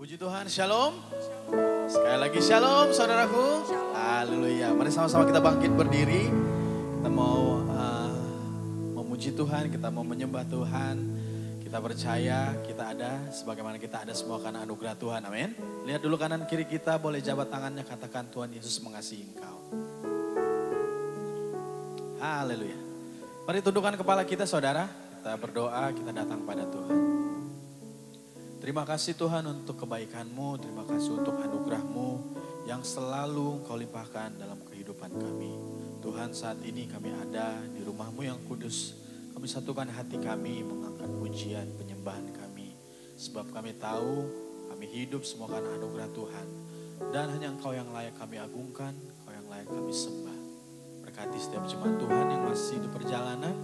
Puji Tuhan, shalom. Sekali lagi shalom saudaraku. Haleluya. Mari sama-sama kita bangkit berdiri. Kita mau memuji Tuhan, kita mau menyembah Tuhan. Kita percaya kita ada sebagaimana kita ada semua karena anugerah Tuhan. Amin. Lihat dulu kanan kiri kita, boleh jabat tangannya, katakan Tuhan Yesus mengasihi engkau. Haleluya. Mari tundukkan kepala kita saudara. Kita berdoa, kita datang pada Tuhan. Terima kasih Tuhan untuk kebaikan-Mu, terima kasih untuk anugerah-Mu yang selalu Engkau limpahkan dalam kehidupan kami. Tuhan, saat ini kami ada di rumah-Mu yang kudus. Kami satukan hati kami mengangkat pujian penyembahan kami. Sebab kami tahu kami hidup semua karena anugerah Tuhan. Dan hanya Engkau yang layak kami agungkan, Engkau yang layak kami sembah. Berkati setiap jemaat Tuhan yang masih di perjalanan,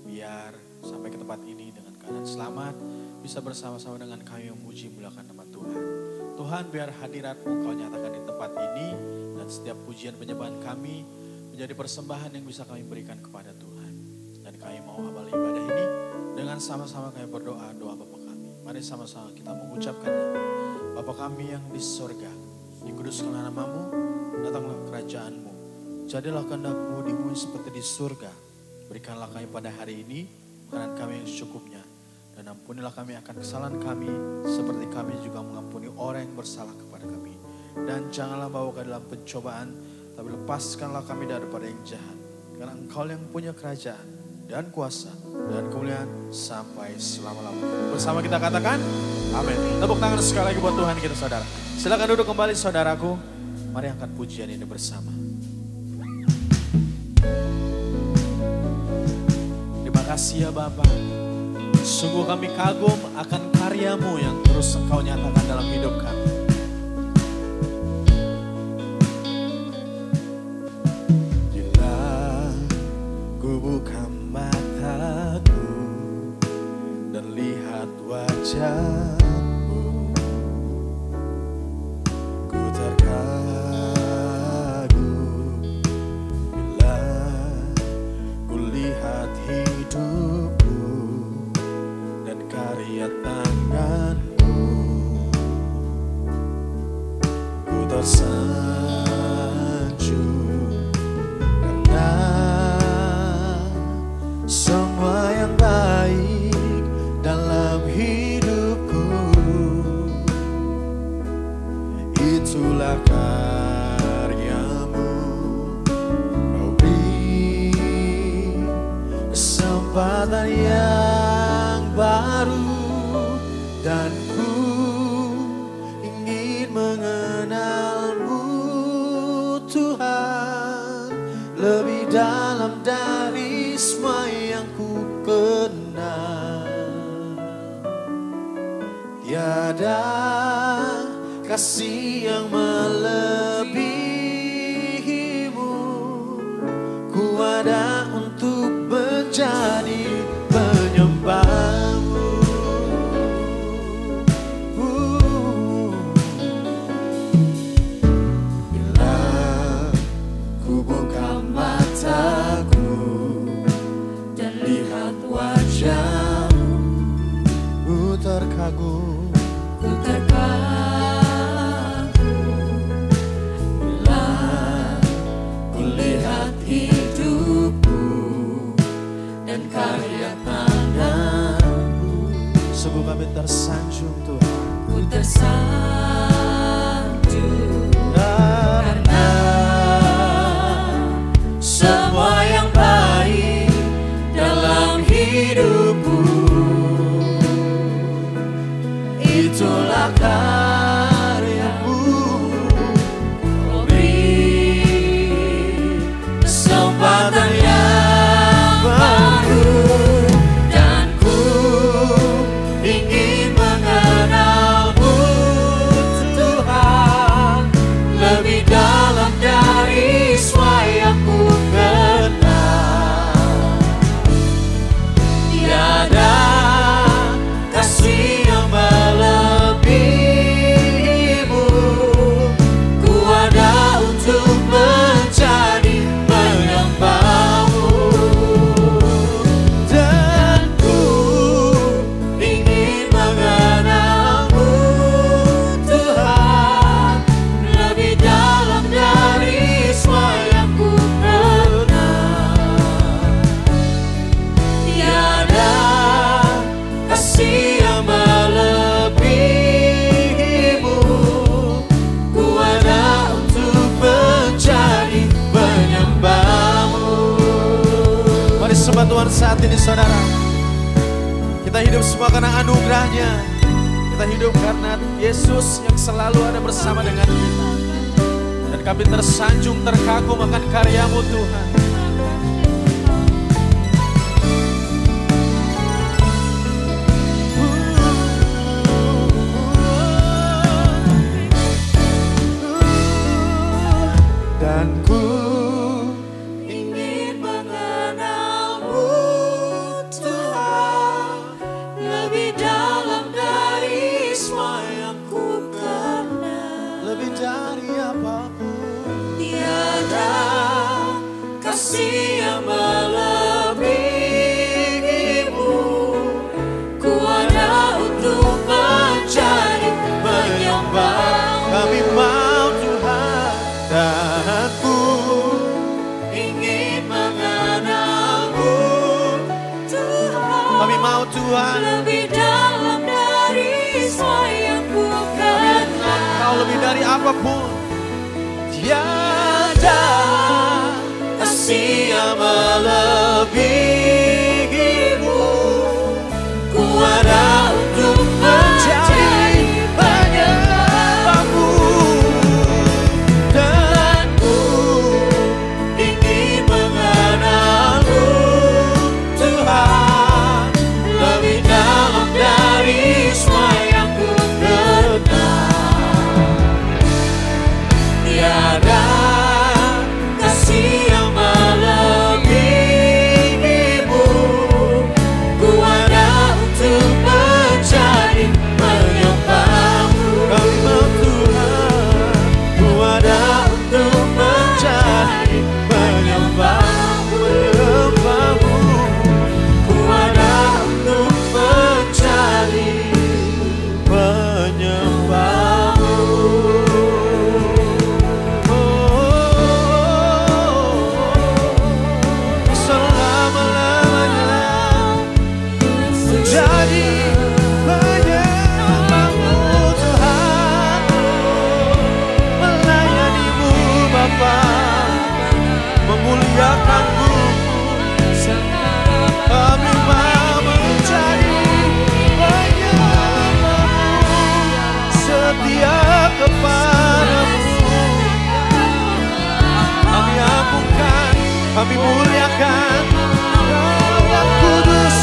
biar sampai ke tempat ini dengan keadaan selamat, bisa bersama-sama dengan kami memuji muliakan nama Tuhan. Tuhan, biar hadirat-Mu Kau nyatakan di tempat ini dan setiap pujian penyembahan kami menjadi persembahan yang bisa kami berikan kepada Tuhan. Dan kami mau amal ibadah ini dengan sama-sama kami berdoa, doa Bapa kami. Mari sama-sama kita mengucapkannya. Bapa kami yang di sorga, dikuduskanlah nama-Mu, datanglah kerajaan-Mu. Jadilah kehendak-Mu di bumi seperti di surga. Berikanlah kami pada hari ini makanan kami yang secukupnya. Dan ampunilah kami akan kesalahan kami, seperti kami juga mengampuni orang yang bersalah kepada kami. Dan janganlah bawa ke dalam pencobaan, tapi lepaskanlah kami daripada yang jahat. Karena Engkau yang punya kerajaan, dan kuasa, dan kemuliaan sampai selama-lamanya. Bersama kita katakan, amin. Tepuk tangan sekali lagi buat Tuhan kita saudara. Silakan duduk kembali saudaraku. Mari angkat pujian ini bersama. Terima kasih ya Bapak. Sungguh kami kagum akan karya-Mu yang terus Engkau nyatakan dalam hidup kami. Bila ku buka mataku dan lihat wajah-Mu, ku terkagum. Bila ku lihat hidup karya tangan-Mu, ku tersanjung karena semua yang baik dalam hidupku, itulah karya-Mu. Kau beri kesempatan yang baru dan ku ingin mengenal-Mu Tuhan lebih dalam dari semua yang ku kenal. Tiada kasih yang melebihi-Mu, ku ada untuk menjadi penyembah-Mu. Terkagum, ku terkagum bila ku lihat hidupku dan karya tangan-Mu. Sungguh kami tersanjung Tuhan, ku tersanjung karena semua yang baik dalam hidupku, itulah karya-Mu. Kau beri kesempatan yang baru dan ku ingin mengenal-Mu Tuhan lebih dalam dari semua yang ku kenal. Tiada kasih yang melebihi-Mu, ku ada untuk menjadi penyembah. Tuhan saat ini saudara. Kita hidup semua karena anugerah-Nya. Kita hidup karena Yesus yang selalu ada bersama dengan kita. Dan kami tersanjung, terkagum akan karya-Mu Tuhan. Dan ku ingin mengenal-Mu Tuhan, lebih dalam dari semua yang ku kenal. lebih dari apapun. Tiada kasih yang melebihi-Mu. Ku ada untuk mencari menyembah. Kami mau Tuhan, dan ku Ingin mengenal-Mu Tuhan, kami mau Tuhan. lebih dalam dari semua yang ku kenal. Kau lebih dari apapun. Tiada Kasih yang melebihi-Mu. Ku ada untuk mencari penyembah-Mu. dan ku ingin mengenal-Mu Tuhan, lebih dalam dari semua yang ku kenal. Tiada kasih yang melebihi-Mu. Ku ada untuk mencari menyembah-Mu. Kami mau Tuhan, ku ada Untuk mencari menyembah-Mu. Ku ada untuk mencari penyembah-Mu. Selama-lamanya menjadi penyembah-Mu Tuhan, melayani-Mu Bapa, memuliakan-Mu. Kami mau menjadi penyembah-Mu, setia kepadamu. Kami agungkan, kami muliakan Yang kudus,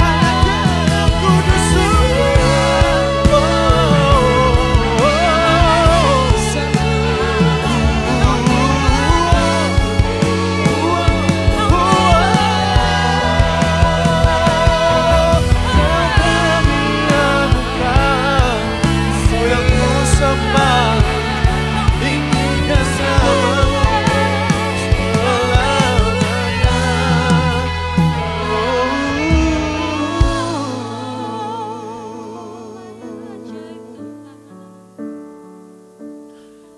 hanya Yang kudus. Yang ku sembah, tinggikan nama-Mu selamanya.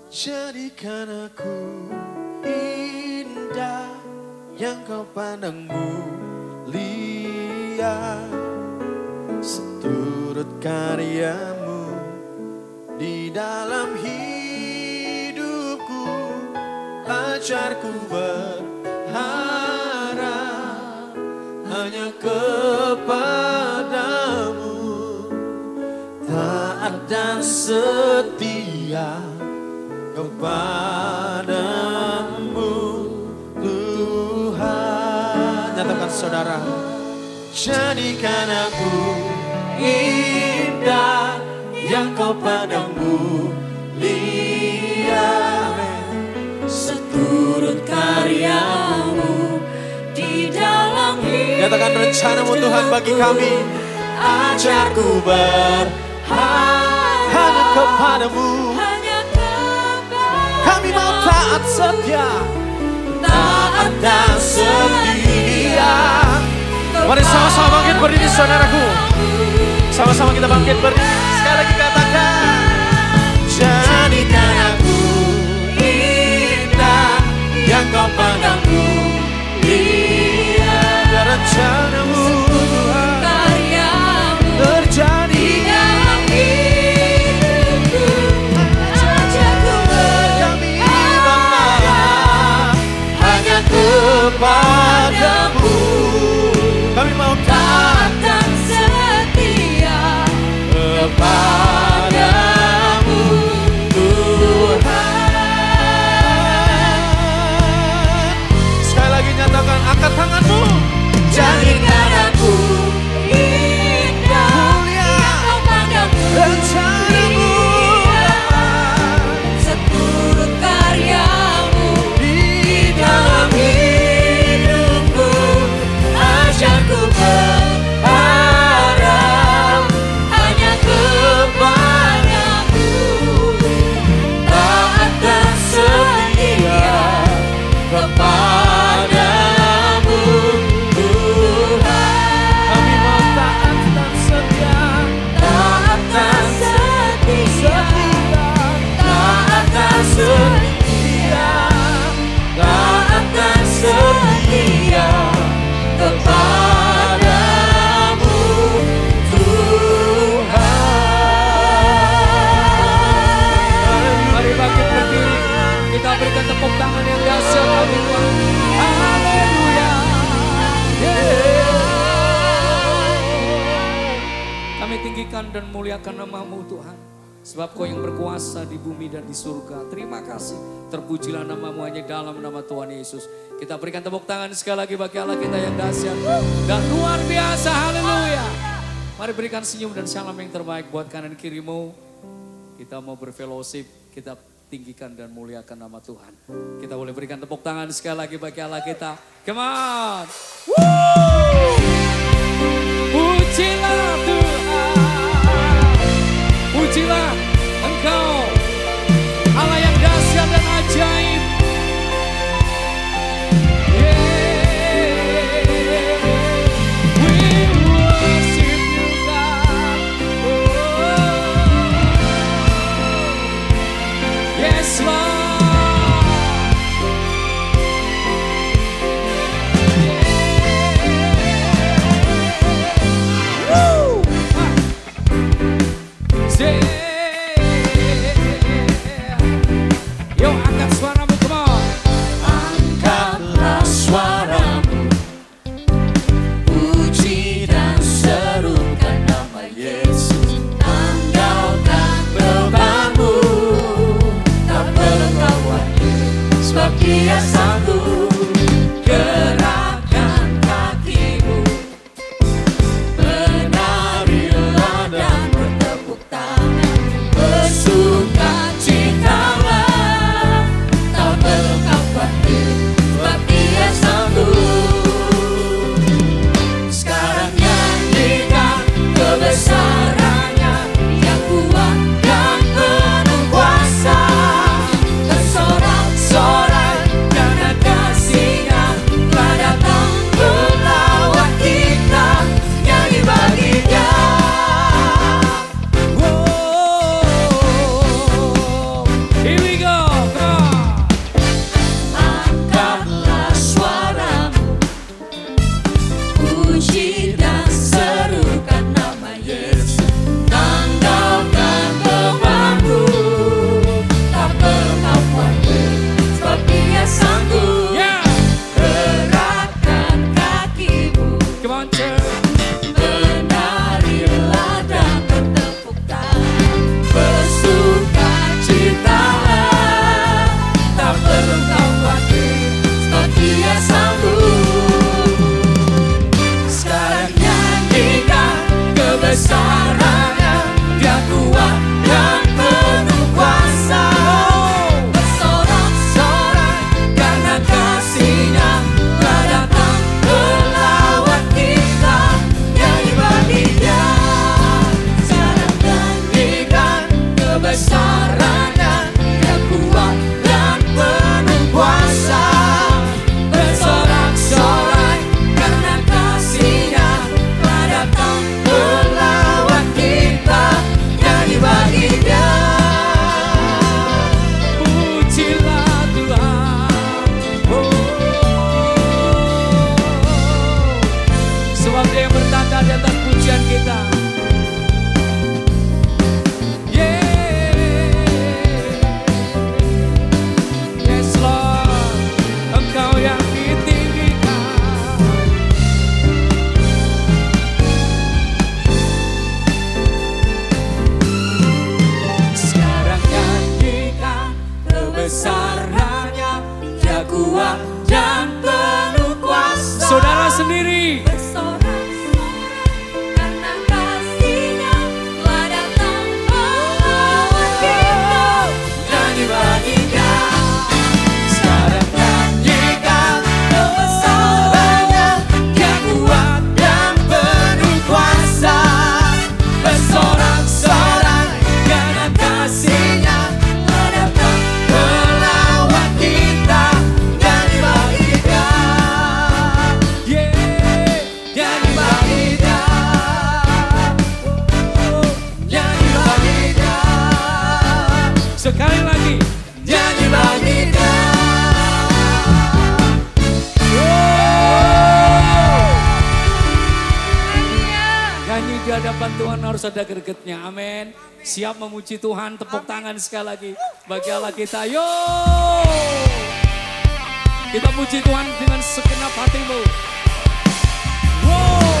Jadikan aku indah yang Kau pandang mulia, seturut karya-Mu di dalam hidupku. Ajarku berharap hanya kepadamu, taat dan setia kepadamu Tuhan. Nyatakan saudara, jadikan aku indah yang Kau pandang mulia, seturut karya-Mu di dalam hidup. nyatakan rencana-Mu Tuhan bagi kami. Ajarku berharap Hanya kepadamu, hanya kepadamu. kami mau taat setia, Taat dan setia. Mari sama-sama bangkit berdiri saudaraku. Sama-sama kita bangkit berdiri. Sekali lagi katakan, Jadikan aku indah yang Kau pandang mulia. biar rencana-Mu Tuhan Karya-Mu terjadi. di dalam hidupku. Ajarku berharap hanya kepadamu. tinggikan dan muliakan nama-Mu Tuhan. Sebab Kau yang berkuasa di bumi dan di surga. Terima kasih. Terpujilah nama-Mu hanya dalam nama Tuhan Yesus. Kita berikan tepuk tangan sekali lagi bagi Allah kita yang dahsyat dan luar biasa. Haleluya. Mari berikan senyum dan salam yang terbaik buat kanan kirimu. Kita mau berfellowship, kita tinggikan dan muliakan nama Tuhan. Kita boleh berikan tepuk tangan sekali lagi bagi Allah kita. Come on. Pujilah Tuhan. Pujilah Engkau, Allah yang dahsyat dan ajaib. We worship you, God. Yes, Lord. Yo, angkat suaramu, come on. Angkatlah suaramu, puji dan serukan nama Yesus. Tanggalkan bebanmu, tak perlu khawatir, sebab Dia sanggup. Gerakkan kakimu, menarilah dan bertepuk tangan, bersukacitalah, tak perlu khawatir, sebab Dia sanggup. Sekarang nyanyikan kebesarannya, yang kuat dan penuh kuasa. Bersorak-sorai karena kasih-Nya telah datang melawat kita, nyanyi bagi Dia. Here we go, come on. Angkatlah suaramu, puji dan serukan nama Yesus. Tanggalkan bebanmu, tak perlu khawatir, sebab Dia sanggup. Yeah, Gerakkan kakimu, come on, church. menarilah dan bertepuk tangan, bersukacitalah, tak perlu khawatir, sebab Dia sanggup. Sekarang nyanyikan kebesarannya, Dia kuat dan penuh kuasa. Bersorak-sorai karena kasih-Nya telah datang melawat kita, nyanyi bagi Dia. Sekarang nyanyikan kebesarannya, Dia kuat dan penuh kuasa. Bersorak-sorai karena kasih-Nya telah datang melawat kita, nyanyi bagi Dia. Pujilah Tuhan. Sebab Dia yang bertanda di atas pujian kita. Yeah. Yes, Lord. Engkau yang ditinggikan. Sekarang nyanyikan kebesarannya, Dia kuat dan penuh kuasa. Saudara sendiri. Bersorak-sorai karena kasih-Nya telah datang melawat kita, nyanyi bagi Dia. Sekarang nyanyikan kebesarannya, Dia kuat dan penuh kuasa. Bersorak-sorai karena kasih-Nya telah datang melawat kita, nyanyi bagi Dia. Yeah. Nyanyi bagi Dia, nyanyi bagi Dia, Sekali lagi. nyanyi bagi Dia. Nyanyi di hadapan Tuhan harus ada gregetnya. Amin. Siap memuji Tuhan. Tepuk tangan sekali lagi bagi Allah kita. Yo. Kita puji Tuhan dengan segenap hatimu. Wow.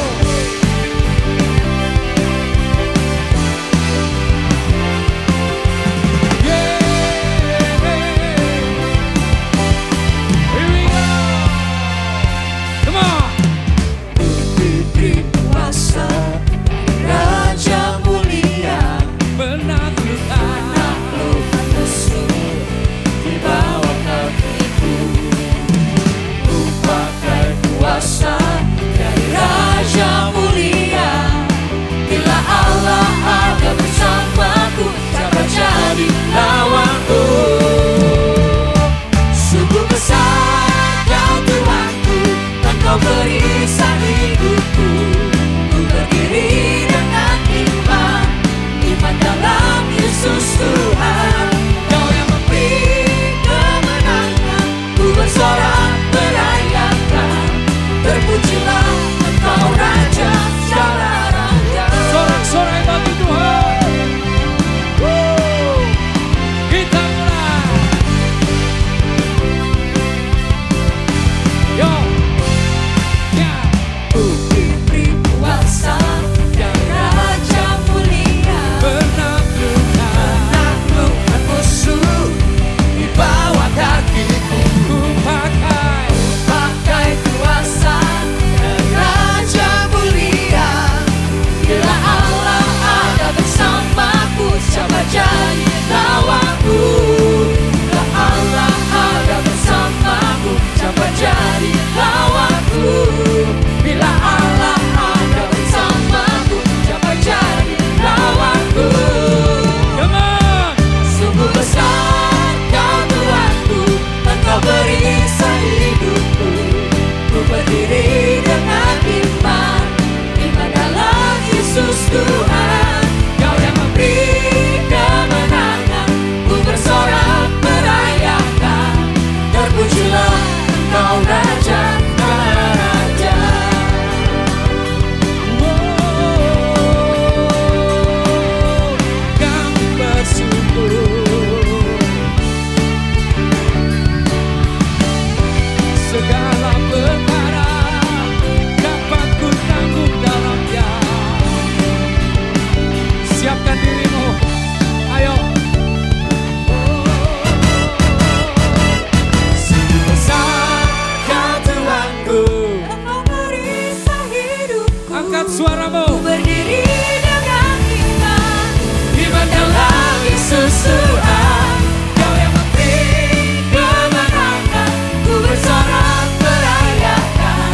Angkat suaramu. Ku berdiri dengan iman, iman dalam Yesus Tuhan. Kau yang memberi kemenangan, ku bersorak merayakan.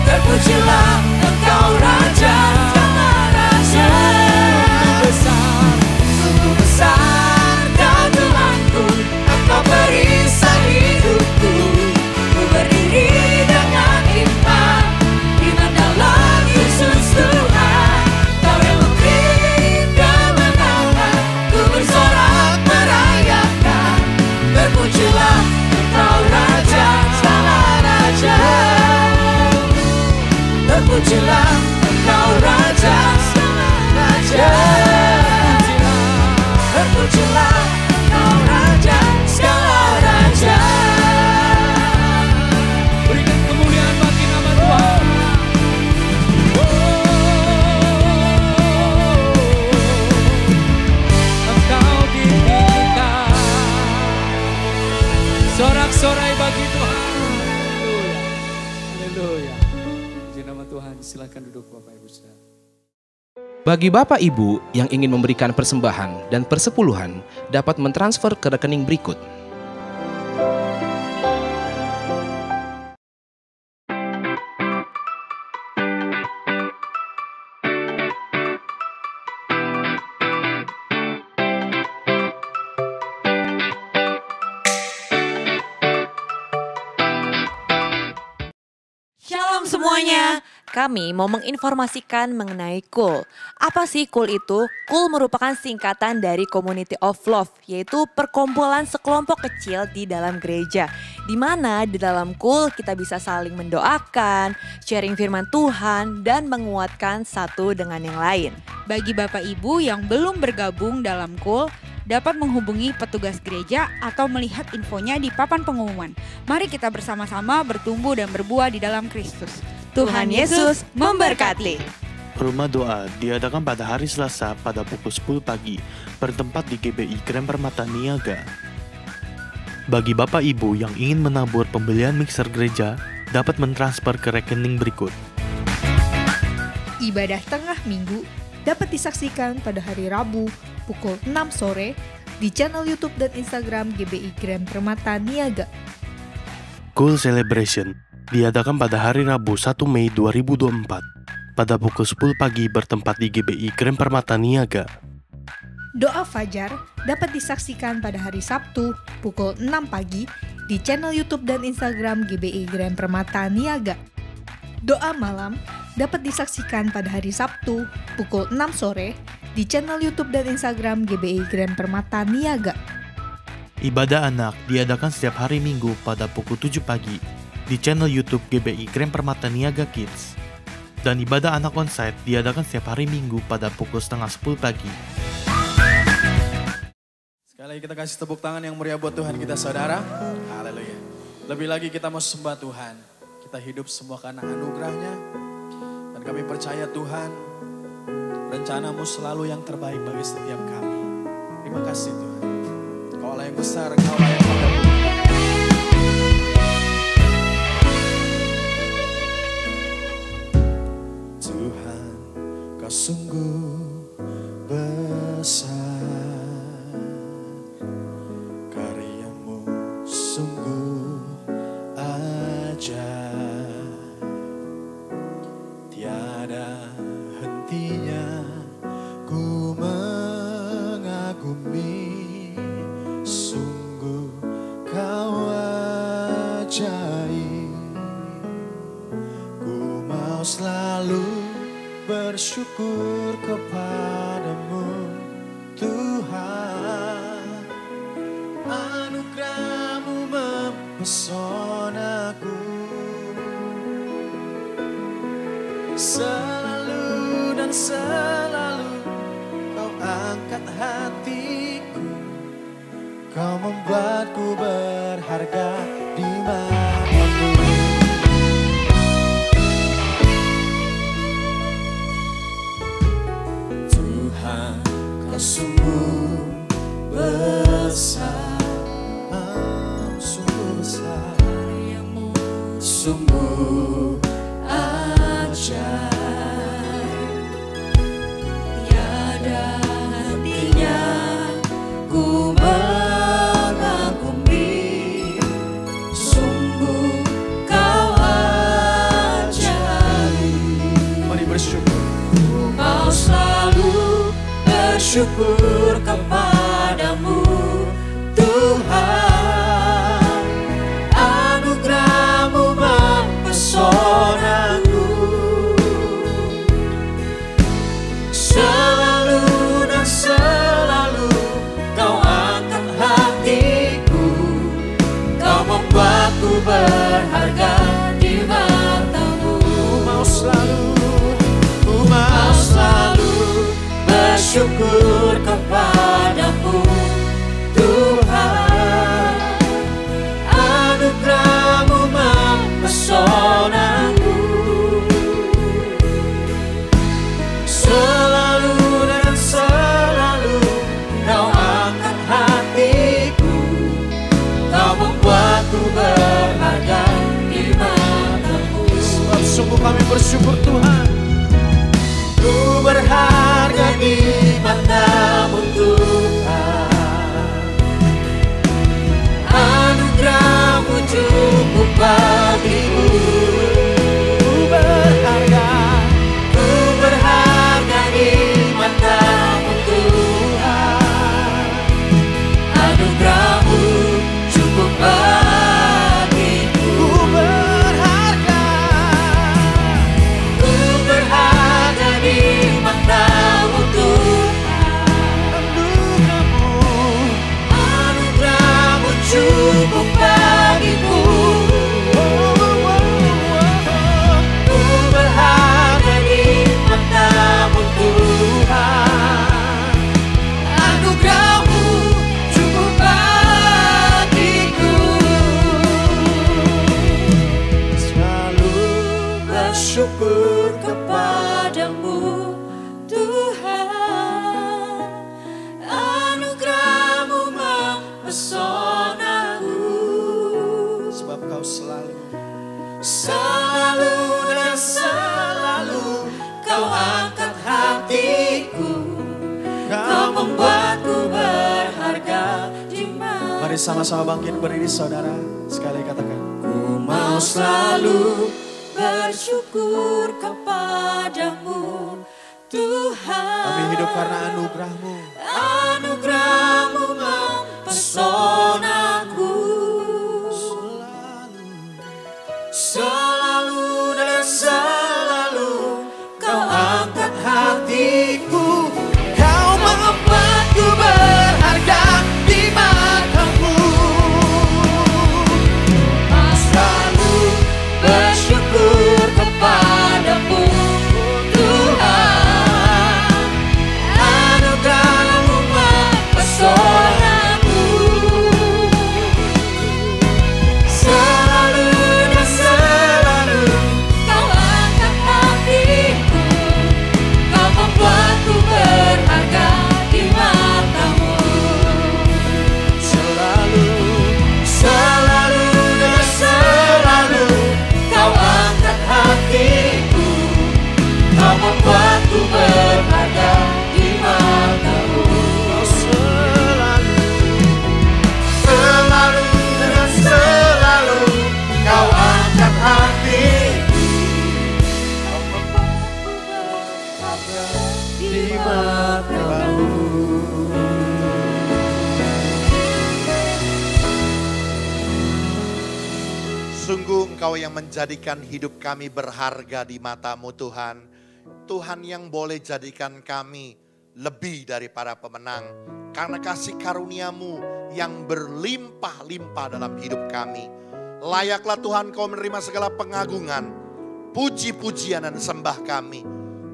Terpujilah Engkau Raja, Raja. Sungguh besar Kau Tuhanku, Engkau perisai hidupku. Ku berdiri dengan iman, iman dalam Yesus Tuhan. Kau yang memberi kemenangan, ku bersorak merayakan. Terpujilah Engkau Raja, segala Raja. Terpujilah Engkau Raja, segala Raja. Terpujilah Engkau Raja, segala Raja. Berikan kemuliaan bagi nama Tuhan. Engkau ditinggikan. Sorak-sorai bagi Tuhan. Haleluya. Haleluya. Puji nama Tuhan. Silakan duduk Bapak Ibu Saudara. Bagi Bapak Ibu yang ingin memberikan persembahan dan persepuluhan dapat mentransfer ke rekening berikut. Shalom semuanya. Kami mau menginformasikan mengenai KUL. Apa sih KUL itu? KUL merupakan singkatan dari Community of Love, yaitu perkumpulan sekelompok kecil di dalam gereja. Di mana di dalam KUL kita bisa saling mendoakan, sharing firman Tuhan, dan menguatkan satu dengan yang lain. Bagi Bapak Ibu yang belum bergabung dalam KUL, dapat menghubungi petugas gereja atau melihat infonya di papan pengumuman. Mari kita bersama-sama bertumbuh dan berbuah di dalam Kristus. Tuhan Yesus memberkati. Rumah doa diadakan pada hari Selasa pada pukul 10 pagi, bertempat di GBI Grand Permata Niaga. Bagi Bapak Ibu yang ingin menabur pembelian mixer gereja, dapat mentransfer ke rekening berikut. Ibadah tengah minggu dapat disaksikan pada hari Rabu pukul 6 sore di channel YouTube dan Instagram GBI Grand Permata Niaga. Cool Celebration diadakan pada hari Rabu 1 Mei 2024 pada pukul 10 pagi bertempat di GBI Grand Permata Niaga. Doa Fajar dapat disaksikan pada hari Sabtu pukul 6 pagi di channel YouTube dan Instagram GBI Grand Permata Niaga. Doa Malam dapat disaksikan pada hari Sabtu pukul 6 sore di channel YouTube dan Instagram GBI Grand Permata Niaga. Ibadah anak diadakan setiap hari Minggu pada pukul 7 pagi di channel YouTube GBI Grand Permata Niaga Kids. Dan ibadah anak onsite diadakan setiap hari Minggu pada pukul 9:30 pagi. Sekali lagi kita kasih tepuk tangan yang meriah buat Tuhan kita saudara. Haleluya. Lebih lagi kita mau sembah Tuhan. Kita hidup semua karena anugerahnya. Dan kami percaya Tuhan, rencanamu selalu yang terbaik bagi setiap kami. Terima kasih Tuhan. Kau Allah yang besar, Kau Allah yang maha. Tuhan, Kau sungguh besar, karyamu sungguh ajaib, tiada hentinya ku mengagumi, sungguh Kau ajaib, ku mau selalu bersyukur kepadamu Tuhan. Anugerahmu mempesonaku, selalu dan selalu Kau angkat hatiku, Kau membuatku berharga di matamu. Tuhan, Kau sungguh besar, sungguh besar, karyamu sungguh ajaib, bersyukur kepadamu Tuhan. Anugerah-Mu mempesonaku, selalu dan selalu Kau angkat hatiku, Kau membuatku berharga di mata-Mu. Ku mau selalu bersyukur kepadamu Tuhan. Anugerah-Mu mempesonaku, selalu dan selalu Kau angkat hatiku, Kau membuatku berharga di mata-Mu. Sebab sungguh kami bersyukur Tuhan. Ku berharga di mata-Mu Tuhan. Anugerah-Mu cukup bagiku. Ku berharga di mata-Mu Tuhan. Anugerah-Mu cukup bagiku. Ku berharga di mata-Mu Tuhan. Anugerah-Mu cukup bagiku. Ku berharga di mata-Mu Tuhan. Anugerah-Mu cukup bagiku. Selalu bersyukur kepadamu Tuhan. Anugerah-Mu mempesonaku, Sebab Kau selalu selalu dan selalu Kau angkat hatiku, Kau membuatku berharga di mata. Mari sama-sama bangkit berdiri saudara. Sekali katakan. Ku mau selalu bersyukur kepadamu Tuhan. Kami hidup karena anugerah-Mu. Anugerah-Mu mempesonaku, selalu dan selalu Kau angkat hatiku, Kau membuatku berharga di mata-Mu. Selalu bersyukur kepadamu Tuhan. Anugerah-Mu mempesonaku, selalu dan selalu Kau angkat hatiku, Kau membuatku berharga di mata-Mu. Selalu, selalu dan selalu Kau angkat hatiku, Kau membuatku berharga di mata-Mu. Selalu, selalu dan selalu Kau angkat hatiku, Kau membuatku berharga di mata-Mu. Sungguh Engkau yang menjadikan hidup kami berharga di mata-Mu Tuhan. Tuhan yang boleh jadikan kami lebih dari para pemenang. Karena kasih karunia-Mu yang berlimpah-limpah dalam hidup kami. Layaklah Tuhan Kau menerima segala pengagungan, puji-pujian dan sembah kami.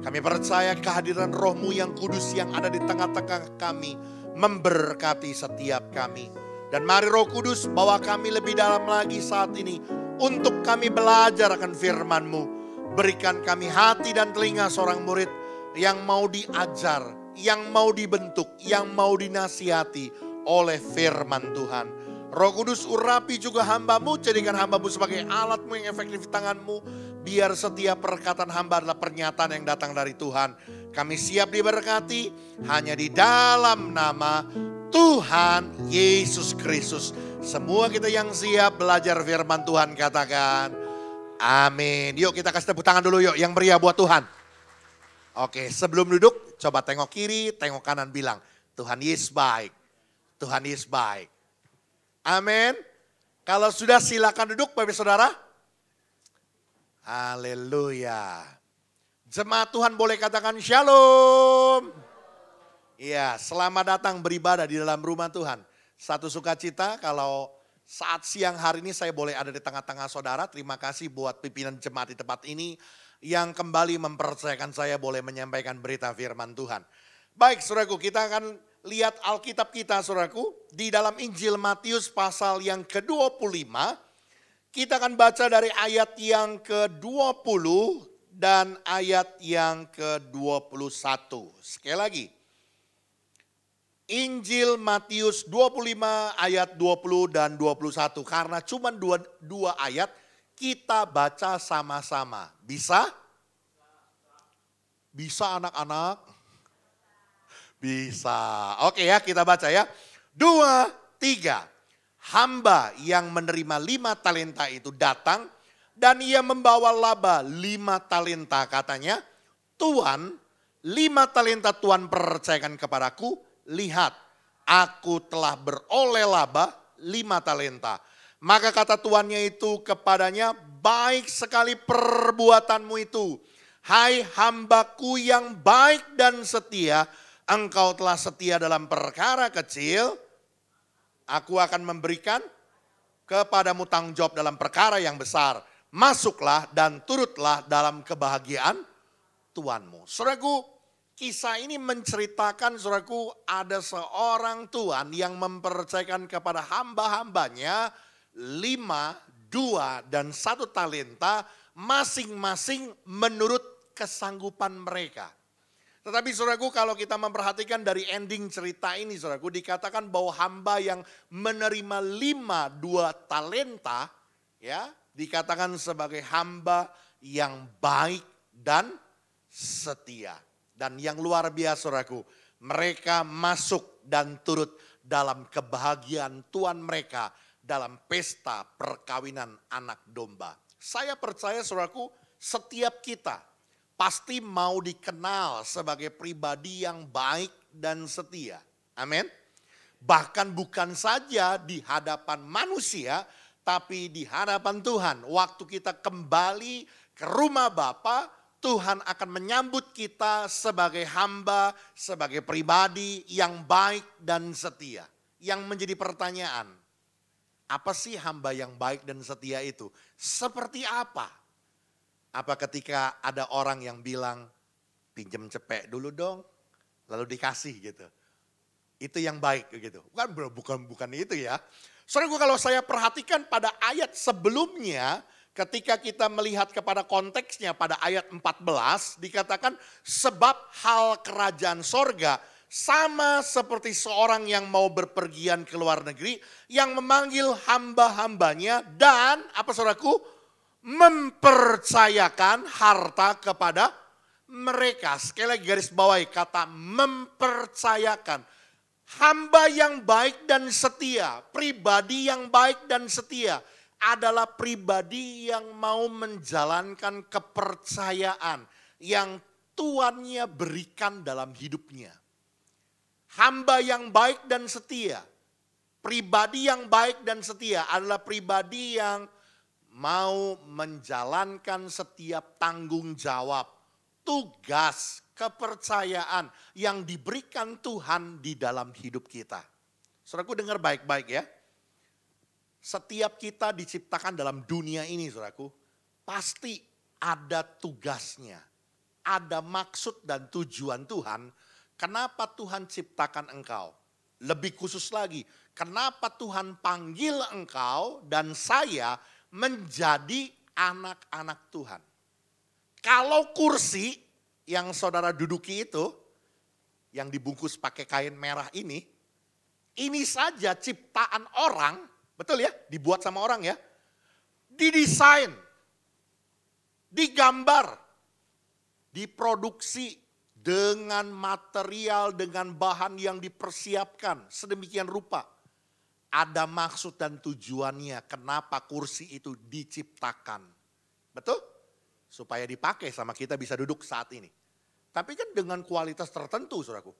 Kami percaya kehadiran Roh-Mu yang kudus yang ada di tengah-tengah kami memberkati setiap kami. Dan mari Roh Kudus bawa kami lebih dalam lagi saat ini untuk kami belajar akan firman-Mu. Berikan kami hati dan telinga seorang murid yang mau diajar, yang mau dibentuk, yang mau dinasihati oleh firman Tuhan. Roh Kudus urapi juga hamba-Mu, jadikan hamba-Mu sebagai alat-Mu yang efektif di tangan-Mu. Biar setiap perkataan hamba adalah pernyataan yang datang dari Tuhan. Kami siap diberkati hanya di dalam nama Tuhan Yesus Kristus. Semua kita yang siap belajar firman Tuhan katakan amin. Yuk kita kasih tepuk tangan dulu yuk yang meriah buat Tuhan. Oke, sebelum duduk coba tengok kiri, tengok kanan bilang, Tuhan Yesus baik. Tuhan Yesus baik. Amin. Kalau sudah silakan duduk Bapak Saudara. Haleluya. Jemaat Tuhan boleh katakan shalom. Iya, selamat datang beribadah di dalam rumah Tuhan. Satu sukacita kalau saat siang hari ini saya boleh ada di tengah-tengah saudara. Terima kasih buat pimpinan jemaat di tempat ini yang kembali mempercayakan saya boleh menyampaikan berita firman Tuhan. Baik saudaraku, kita akan lihat Alkitab kita saudaraku. Di dalam Injil Matius pasal yang ke-25. Kita akan baca dari ayat yang ke-20 dan ayat yang ke-21. Sekali lagi. Injil Matius 25 ayat 20 dan 21. Karena cuma dua ayat kita baca sama-sama. Bisa? Bisa anak-anak? Bisa. Oke ya kita baca ya. 2, 3. Hamba yang menerima 5 talenta itu datang dan ia membawa laba 5 talenta katanya. Tuan, 5 talenta Tuhan percayakan kepadaku. Lihat, aku telah beroleh laba 5 talenta. Maka kata tuannya itu kepadanya, baik sekali perbuatanmu itu. Hai hambaku yang baik dan setia, engkau telah setia dalam perkara kecil, aku akan memberikan kepadamu tanggung jawab dalam perkara yang besar. Masuklah dan turutlah dalam kebahagiaan Tuanmu. Saudaraku, kisah ini menceritakan saudaraku ada seorang tuan yang mempercayakan kepada hamba-hambanya 5, 2, dan 1 talenta masing-masing menurut kesanggupan mereka. Tetapi saudaraku kalau kita memperhatikan dari ending cerita ini saudaraku dikatakan bahwa hamba yang menerima 5, 2 talenta ya dikatakan sebagai hamba yang baik dan setia. Dan yang luar biasa saudaraku, mereka masuk dan turut dalam kebahagiaan Tuhan mereka dalam pesta perkawinan anak domba. Saya percaya saudaraku, setiap kita pasti mau dikenal sebagai pribadi yang baik dan setia. Amin. Bahkan bukan saja di hadapan manusia, tapi di hadapan Tuhan. Waktu kita kembali ke rumah Bapa, Tuhan akan menyambut kita sebagai hamba, sebagai pribadi yang baik dan setia. Yang menjadi pertanyaan, apa sih hamba yang baik dan setia itu? Seperti apa? Apa ketika ada orang yang bilang, pinjam cepek dulu dong, lalu dikasih gitu. Itu yang baik gitu. Bukan itu ya. Saudaraku kalau saya perhatikan pada ayat sebelumnya, ketika kita melihat kepada konteksnya pada ayat 14 dikatakan sebab hal kerajaan sorga sama seperti seorang yang mau berpergian ke luar negeri yang memanggil hamba-hambanya dan apa saudaraku mempercayakan harta kepada mereka. Sekali lagi garis bawahi kata mempercayakan. Hamba yang baik dan setia, pribadi yang baik dan setia adalah pribadi yang mau menjalankan kepercayaan yang tuannya berikan dalam hidupnya. Hamba yang baik dan setia, pribadi yang baik dan setia adalah pribadi yang mau menjalankan setiap tanggung jawab, tugas, kepercayaan yang diberikan Tuhan di dalam hidup kita. Saudaraku dengar baik-baik ya. Setiap kita diciptakan dalam dunia ini saudaraku, pasti ada tugasnya. Ada maksud dan tujuan Tuhan, kenapa Tuhan ciptakan engkau. Lebih khusus lagi, kenapa Tuhan panggil engkau dan saya menjadi anak-anak Tuhan. Kalau kursi yang saudara duduki itu, yang dibungkus pakai kain merah ini saja ciptaan orang. Betul ya, dibuat sama orang ya. Didesain, digambar, diproduksi dengan material, dengan bahan yang dipersiapkan sedemikian rupa. Ada maksud dan tujuannya kenapa kursi itu diciptakan. Betul? Supaya dipakai sama kita bisa duduk saat ini. Tapi kan dengan kualitas tertentu saudaraku.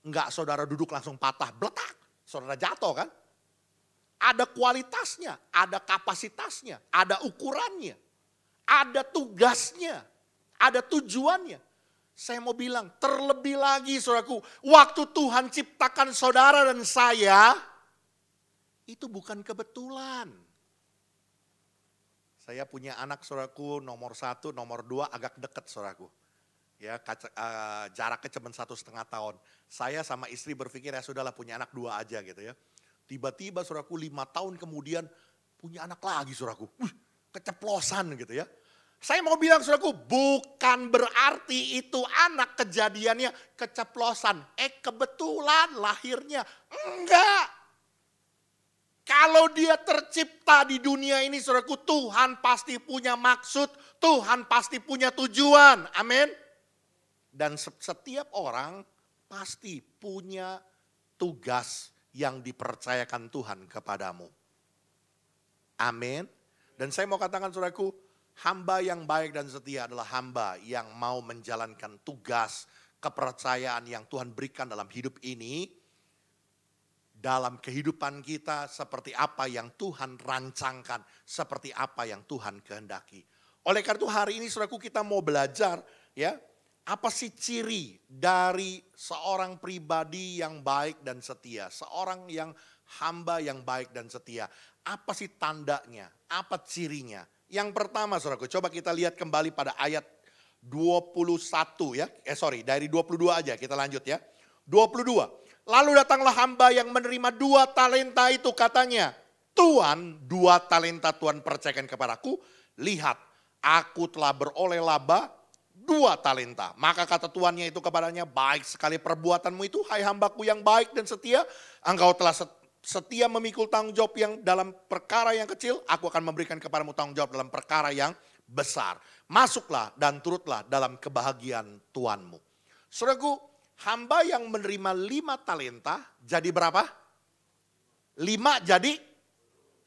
Enggak saudara duduk langsung patah, bletak. Saudara jatuh kan. Ada kualitasnya, ada kapasitasnya, ada ukurannya. Ada tugasnya, ada tujuannya. Saya mau bilang terlebih lagi saudaraku. Waktu Tuhan ciptakan saudara dan saya. Itu bukan kebetulan. Saya punya anak saudaraku nomor 1, nomor 2 agak dekat saudaraku. Ya, jaraknya cuma 1,5 tahun. Saya sama istri berpikir ya sudahlah punya anak 2 aja gitu ya. Tiba-tiba saudaraku 5 tahun kemudian punya anak lagi saudaraku. Keceplosan gitu ya. Saya mau bilang saudaraku bukan berarti itu anak kejadiannya keceplosan. Kebetulan lahirnya. Enggak. Kalau dia tercipta di dunia ini saudaraku Tuhan pasti punya maksud. Tuhan pasti punya tujuan. Amin. Dan setiap orang pasti punya tugas yang dipercayakan Tuhan kepadamu. Amin. Dan saya mau katakan saudaraku, hamba yang baik dan setia adalah hamba yang mau menjalankan tugas kepercayaan yang Tuhan berikan dalam hidup ini. Dalam kehidupan kita seperti apa yang Tuhan rancangkan, seperti apa yang Tuhan kehendaki. Oleh karena itu hari ini saudaraku kita mau belajar ya. Apa sih ciri dari seorang pribadi yang baik dan setia? Seorang yang hamba yang baik dan setia. Apa sih tandanya? Apa cirinya? Yang pertama saudaraku, coba kita lihat kembali pada ayat 21 ya. Dari 22 aja kita lanjut ya. 22. Lalu datanglah hamba yang menerima 2 talenta itu katanya. Tuan, 2 talenta Tuhan percayakan kepadaku. Lihat, aku telah beroleh laba 2 talenta. Maka kata tuannya itu kepadanya, baik sekali perbuatanmu itu, hai hambaku yang baik dan setia. Engkau telah setia memikul tanggung jawab yang dalam perkara yang kecil, aku akan memberikan kepadamu tanggung jawab dalam perkara yang besar. Masuklah dan turutlah dalam kebahagiaan tuanmu. Saudaraku, hamba yang menerima 5 talenta jadi berapa? 5 jadi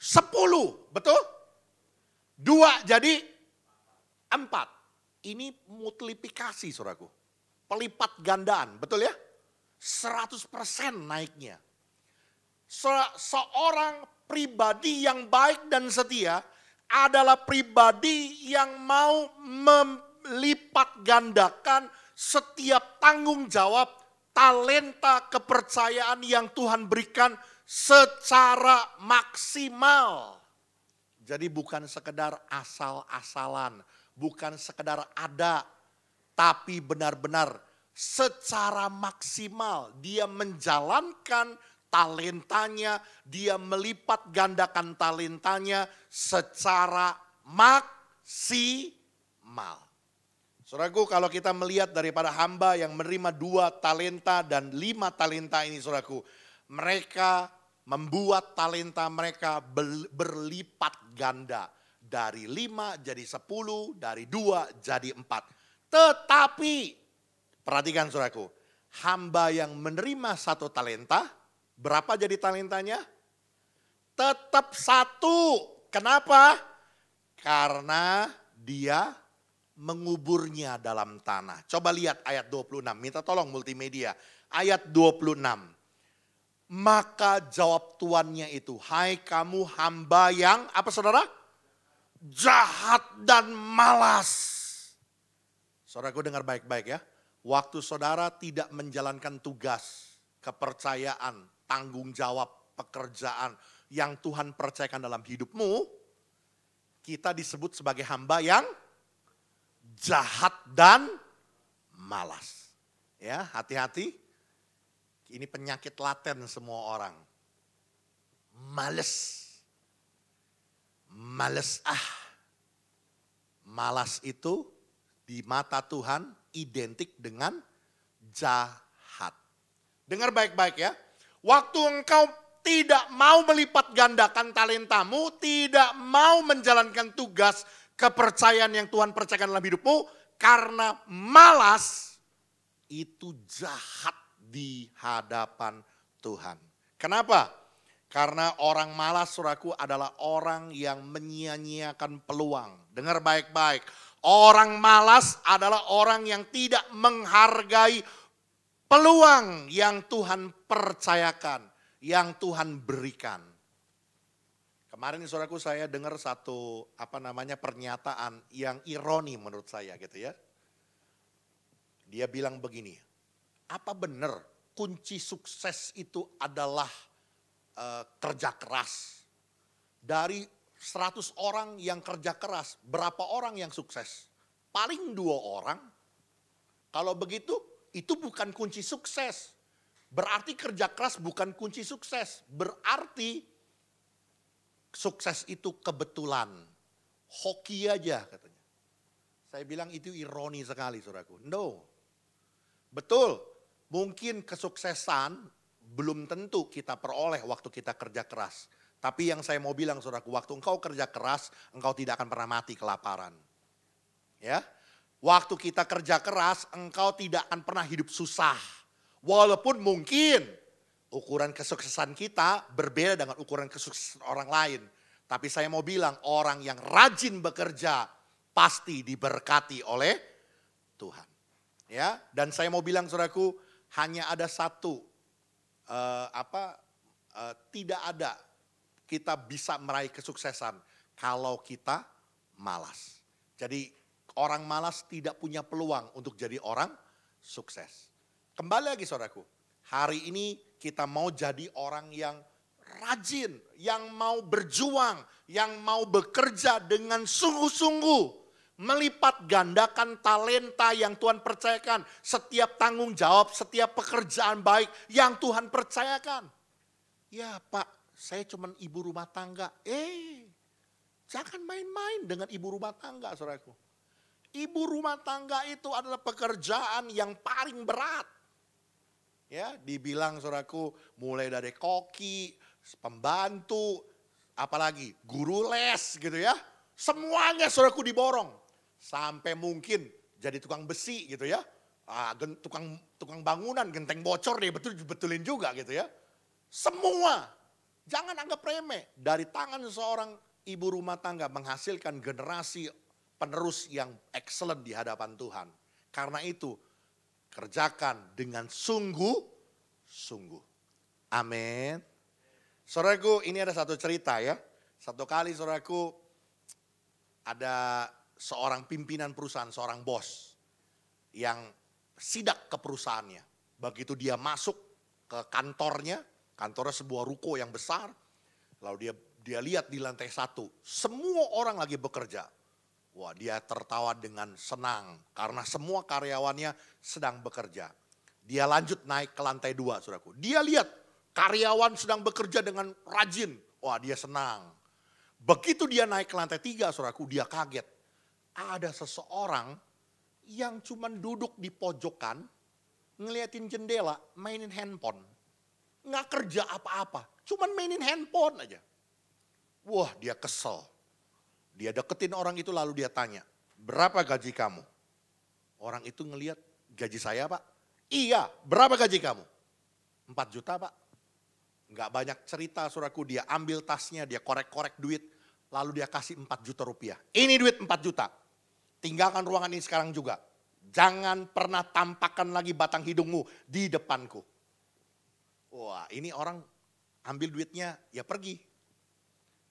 10, betul? 2 jadi 4. Ini multiplikasi saudaraku. Pelipat gandaan, betul ya? 100% naiknya. Seorang pribadi yang baik dan setia adalah pribadi yang mau melipat gandakan setiap tanggung jawab, talenta, kepercayaan yang Tuhan berikan secara maksimal. Jadi bukan sekedar asal-asalan. Bukan sekedar ada, tapi benar-benar secara maksimal dia menjalankan talentanya, dia melipat gandakan talentanya secara maksimal. Saudaraku, kalau kita melihat daripada hamba yang menerima 2 talenta dan 5 talenta ini saudaraku, mereka membuat talenta mereka berlipat ganda. Dari 5 jadi 10, dari 2 jadi 4. Tetapi, perhatikan saudaraku, hamba yang menerima 1 talenta, berapa jadi talentanya? Tetap 1. Kenapa? Karena dia menguburnya dalam tanah. Coba lihat ayat 26, minta tolong multimedia. Ayat 26. Maka jawab tuannya itu, hai kamu hamba yang, apa saudara? Jahat dan malas. Saudaraku dengar baik-baik ya. Waktu saudara tidak menjalankan tugas, kepercayaan, tanggung jawab, pekerjaan yang Tuhan percayakan dalam hidupmu, kita disebut sebagai hamba yang jahat dan malas. Ya, hati-hati. Ini penyakit laten semua orang. Males. Malas itu di mata Tuhan identik dengan jahat. Dengar baik-baik ya. Waktu engkau tidak mau melipat gandakan talentamu, tidak mau menjalankan tugas kepercayaan yang Tuhan percayakan dalam hidupmu, karena malas, itu jahat di hadapan Tuhan. Kenapa? Karena orang malas saudaraku adalah orang yang menyia-nyiakan peluang. Dengar baik-baik. Orang malas adalah orang yang tidak menghargai peluang yang Tuhan percayakan, yang Tuhan berikan. Kemarin saudaraku saya dengar satu pernyataan yang ironi menurut saya gitu ya. Dia bilang begini, apa benar kunci sukses itu adalah kerja keras? Dari 100 orang yang kerja keras, berapa orang yang sukses? Paling 2 orang. Kalau begitu, itu bukan kunci sukses. Berarti kerja keras bukan kunci sukses. Berarti sukses itu kebetulan. Hoki aja katanya. Saya bilang itu ironi sekali saudaraku. No. Betul, mungkin kesuksesan belum tentu kita peroleh waktu kita kerja keras. Tapi yang saya mau bilang saudaraku, waktu engkau kerja keras, engkau tidak akan pernah mati kelaparan. Ya, waktu kita kerja keras, engkau tidak akan pernah hidup susah. Walaupun mungkin ukuran kesuksesan kita berbeda dengan ukuran kesuksesan orang lain. Tapi saya mau bilang orang yang rajin bekerja pasti diberkati oleh Tuhan. Ya, dan saya mau bilang saudaraku, hanya ada satu, tidak ada kita bisa meraih kesuksesan kalau kita malas. Jadi orang malas tidak punya peluang untuk jadi orang sukses. Kembali lagi saudaraku, hari ini kita mau jadi orang yang rajin, yang mau berjuang, yang mau bekerja dengan sungguh-sungguh. Melipat gandakan talenta yang Tuhan percayakan. Setiap tanggung jawab, setiap pekerjaan baik yang Tuhan percayakan. Ya Pak, saya cuma ibu rumah tangga. Jangan main-main dengan ibu rumah tangga saudaraku. Ibu rumah tangga itu adalah pekerjaan yang paling berat. Ya, dibilang saudaraku mulai dari koki, pembantu, apalagi guru les gitu ya. Semuanya saudaraku diborong. Sampai mungkin jadi tukang besi gitu ya. Tukang bangunan, genteng bocor dia betulin juga gitu ya. Semua. Jangan anggap remeh. Dari tangan seorang ibu rumah tangga menghasilkan generasi penerus yang excellent di hadapan Tuhan. Karena itu kerjakan dengan sungguh-sungguh. Amin. Saudaraku, ini ada satu cerita ya. Satu kali saudaraku ada seorang pimpinan perusahaan, seorang bos yang sidak ke perusahaannya. Begitu dia masuk ke kantornya sebuah ruko yang besar, lalu dia lihat di lantai 1, semua orang lagi bekerja. Wah, dia tertawa dengan senang karena semua karyawannya sedang bekerja. Dia lanjut naik ke lantai 2, saudaraku. Dia lihat karyawan sedang bekerja dengan rajin. Wah, dia senang. Begitu dia naik ke lantai 3, saudaraku, dia kaget. Ada seseorang yang cuma duduk di pojokan, ngeliatin jendela, mainin handphone. Nggak kerja apa-apa, cuman mainin handphone aja. Wah, dia kesel. Dia deketin orang itu lalu dia tanya, berapa gaji kamu? Orang itu ngeliat, gaji saya Pak. Iya, berapa gaji kamu? 4 juta Pak. Nggak banyak cerita saudaraku, dia ambil tasnya, dia korek-korek duit. Lalu dia kasih 4 juta rupiah. Ini duit 4 juta. Tinggalkan ruangan ini sekarang juga. Jangan pernah tampakkan lagi batang hidungmu di depanku. Wah, ini orang ambil duitnya, ya pergi.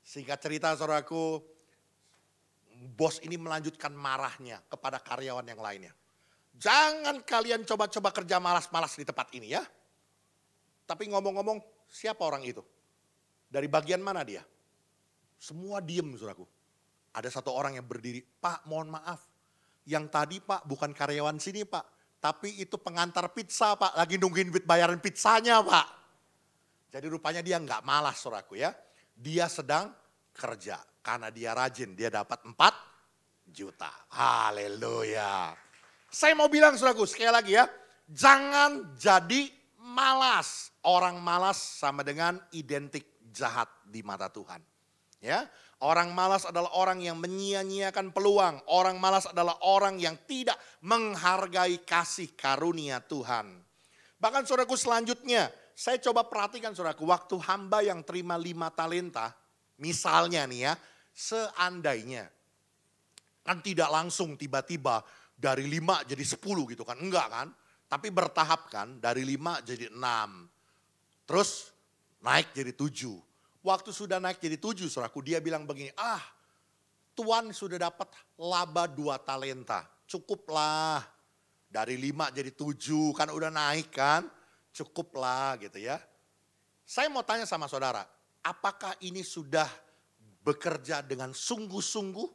Singkat cerita saudaraku, bos ini melanjutkan marahnya kepada karyawan yang lainnya. Jangan kalian coba-coba kerja malas-malas di tempat ini ya. Tapi ngomong-ngomong, siapa orang itu? Dari bagian mana dia? Semua diem saudaraku. Ada satu orang yang berdiri, Pak mohon maaf. Yang tadi Pak bukan karyawan sini Pak. Tapi itu pengantar pizza Pak, lagi nungguin duit bayaran pizzanya Pak. Jadi rupanya dia nggak malas saudaraku ya. Dia sedang kerja, karena dia rajin, dia dapat 4 juta. Haleluya. Saya mau bilang saudaraku sekali lagi ya, jangan jadi malas. Orang malas sama dengan identik jahat di mata Tuhan. Ya, orang malas adalah orang yang menyia-nyiakan peluang. Orang malas adalah orang yang tidak menghargai kasih karunia Tuhan. Bahkan saudaraku selanjutnya, saya coba perhatikan saudaraku, waktu hamba yang terima 5 talenta, misalnya nih ya, seandainya Kan tidak langsung tiba-tiba dari 5 jadi 10 gitu kan. Enggak kan. Tapi bertahap kan, dari 5 jadi 6. Terus naik jadi 7. Waktu sudah naik jadi 7 saudaraku, dia bilang begini, Tuan sudah dapat laba 2 talenta. Cukuplah. Dari 5 jadi 7 kan udah naik kan. Cukuplah gitu ya. Saya mau tanya sama saudara, apakah ini sudah bekerja dengan sungguh-sungguh?